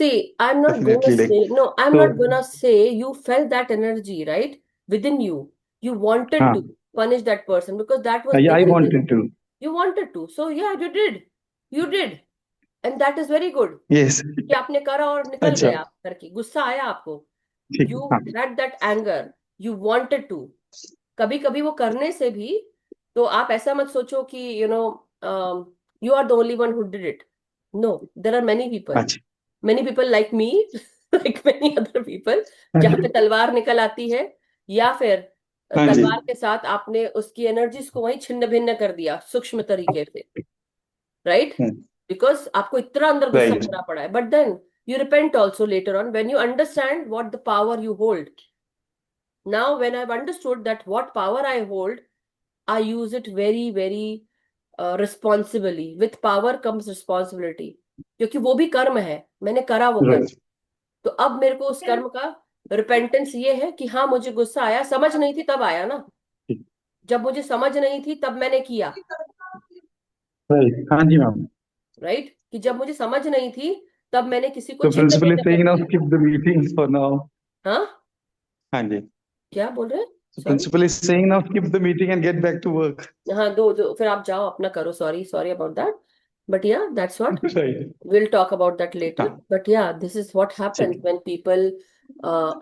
See, I'm not gonna Definitely, like say, no, I'm so. not gonna say you felt that energy, right? Within you. You wanted to punish that person because that was I there in wanted to. You wanted to. So yeah, you did. You did. And that is very good. Yes. कि आपने करा और निकल अच्छा. गया करके, गुस्सा आया आपको, ठीक. you हाँ. had that anger, you wanted to. कभी कभी वो करने से भी, तो आप ऐसा मत सोचो कि you are the only one who did it. No, there are many people. अच्छा. Many people like me, like many other people, जहाँ पे तलवार निकल आती है, या फिर हाँ जी. तलवार के साथ आपने उसकी एनर्जीज को वहीं छिन्न भिन्न कर दिया सूक्ष्म तरीके से, राइट? बिकॉज आपको इतना अंदर गुस्सा Right. भरा पड़ा है, but then you repent also later on when you understand what the power you hold. Now when I've understood that what power I hold, I use it very very responsibly. With power comes responsibility, क्योंकि वो भी कर्म है, मैंने करा वो कर्म। Right. तो अब मेरे को उस कर्म का रिपेंटेंस ये है कि हाँ, मुझे गुस्सा आया, समझ नहीं थी तब आया ना, जब मुझे समझ नहीं थी तब मैंने किया, Right. हाँ जी मैम. राइट? कि जब मुझे समझ नहीं थी तब मैंने किसी को So छिन्न principal is भिन्न कर saying now दिया। skip the meetings for now. हाँ, हाँ जी. क्या बोल रहे हैं? So sorry. principal is saying now skip the meeting and get back to work. हाँ, दो फिर आप जाओ अपना करो, सॉरी अबाउट दैट, बट या that's what Right. we'll talk about that later. हाँ. But yeah, this is what happens ठीक. when people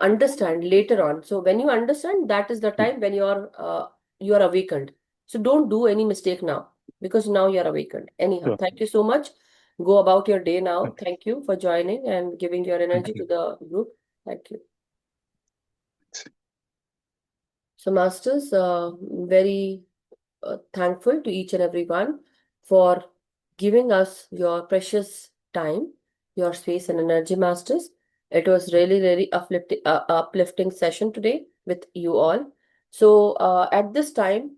understand later on. So when you understand, that is the time when you're awakened. So don't do any mistake now, because now you're awakened. Anyhow, Sure. thank you so much. Go about your day now. Okay. Thank you for joining and giving your energy Thank to the group. Thank you. So masters, very thankful to each and everyone for giving us your precious time, your space and energy, masters. It was really uplifting session today with you all. So at this time,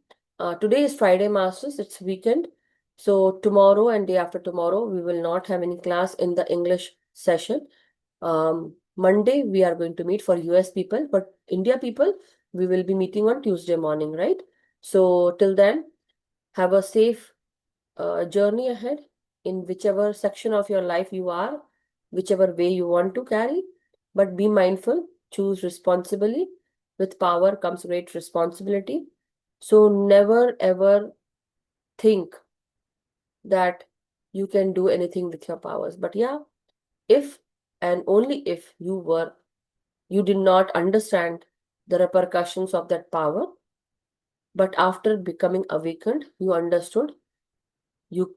today is Friday, masters. It's weekend. So tomorrow and day after tomorrow, we will not have any class in the English session. Monday, we are going to meet for US people, but India people, we will be meeting on Tuesday morning, right? So till then, have a safe journey ahead in whichever section of your life you are, whichever way you want to carry, but be mindful, choose responsibly. With power comes great responsibility. So never ever think that you can do anything with your powers. But yeah, if and only if you did not understand the repercussions of that power, but after becoming awakened, you understood, you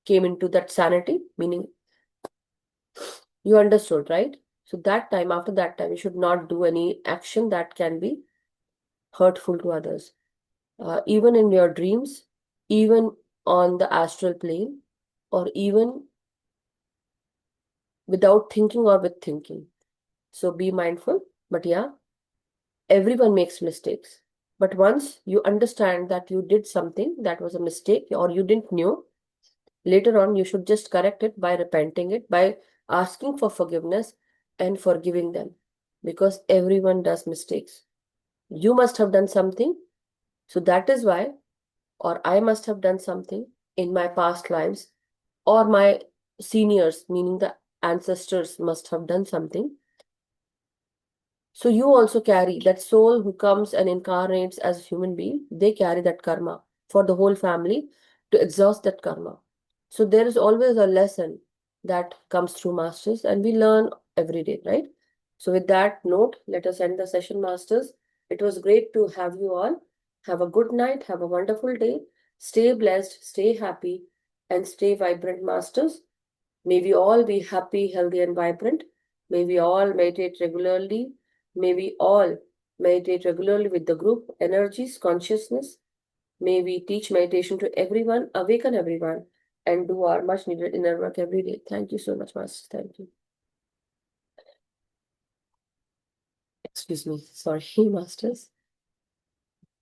came into that sanity, meaning you understood, right? So that time, after that time, you should not do any action that can be hurtful to others. even in your dreams, even on the astral plane, or even without thinking or with thinking. So be mindful. But yeah, everyone makes mistakes. But once you understand that you did something that was a mistake or you didn't know, later on you should just correct it by repenting it, by asking for forgiveness and forgiving them. Because everyone does mistakes. You must have done something. So that is why, or I must have done something in my past lives, or my seniors, meaning the ancestors, must have done something. So you also carry that soul who comes and incarnates as a human being. They carry that karma for the whole family to exhaust that karma. So there is always a lesson that comes through masters, and we learn every day, right? So with that note, let us end the session, masters. It was great to have you all. Have a good night. Have a wonderful day. Stay blessed, stay happy, and stay vibrant, masters. May we all be happy, healthy, and vibrant. May we all meditate regularly. May we all meditate regularly with the group energies, consciousness. May we teach meditation to everyone, awaken everyone, and do our much needed inner work every day. Thank you so much, Master. Thank you. Excuse me. Sorry, Masters.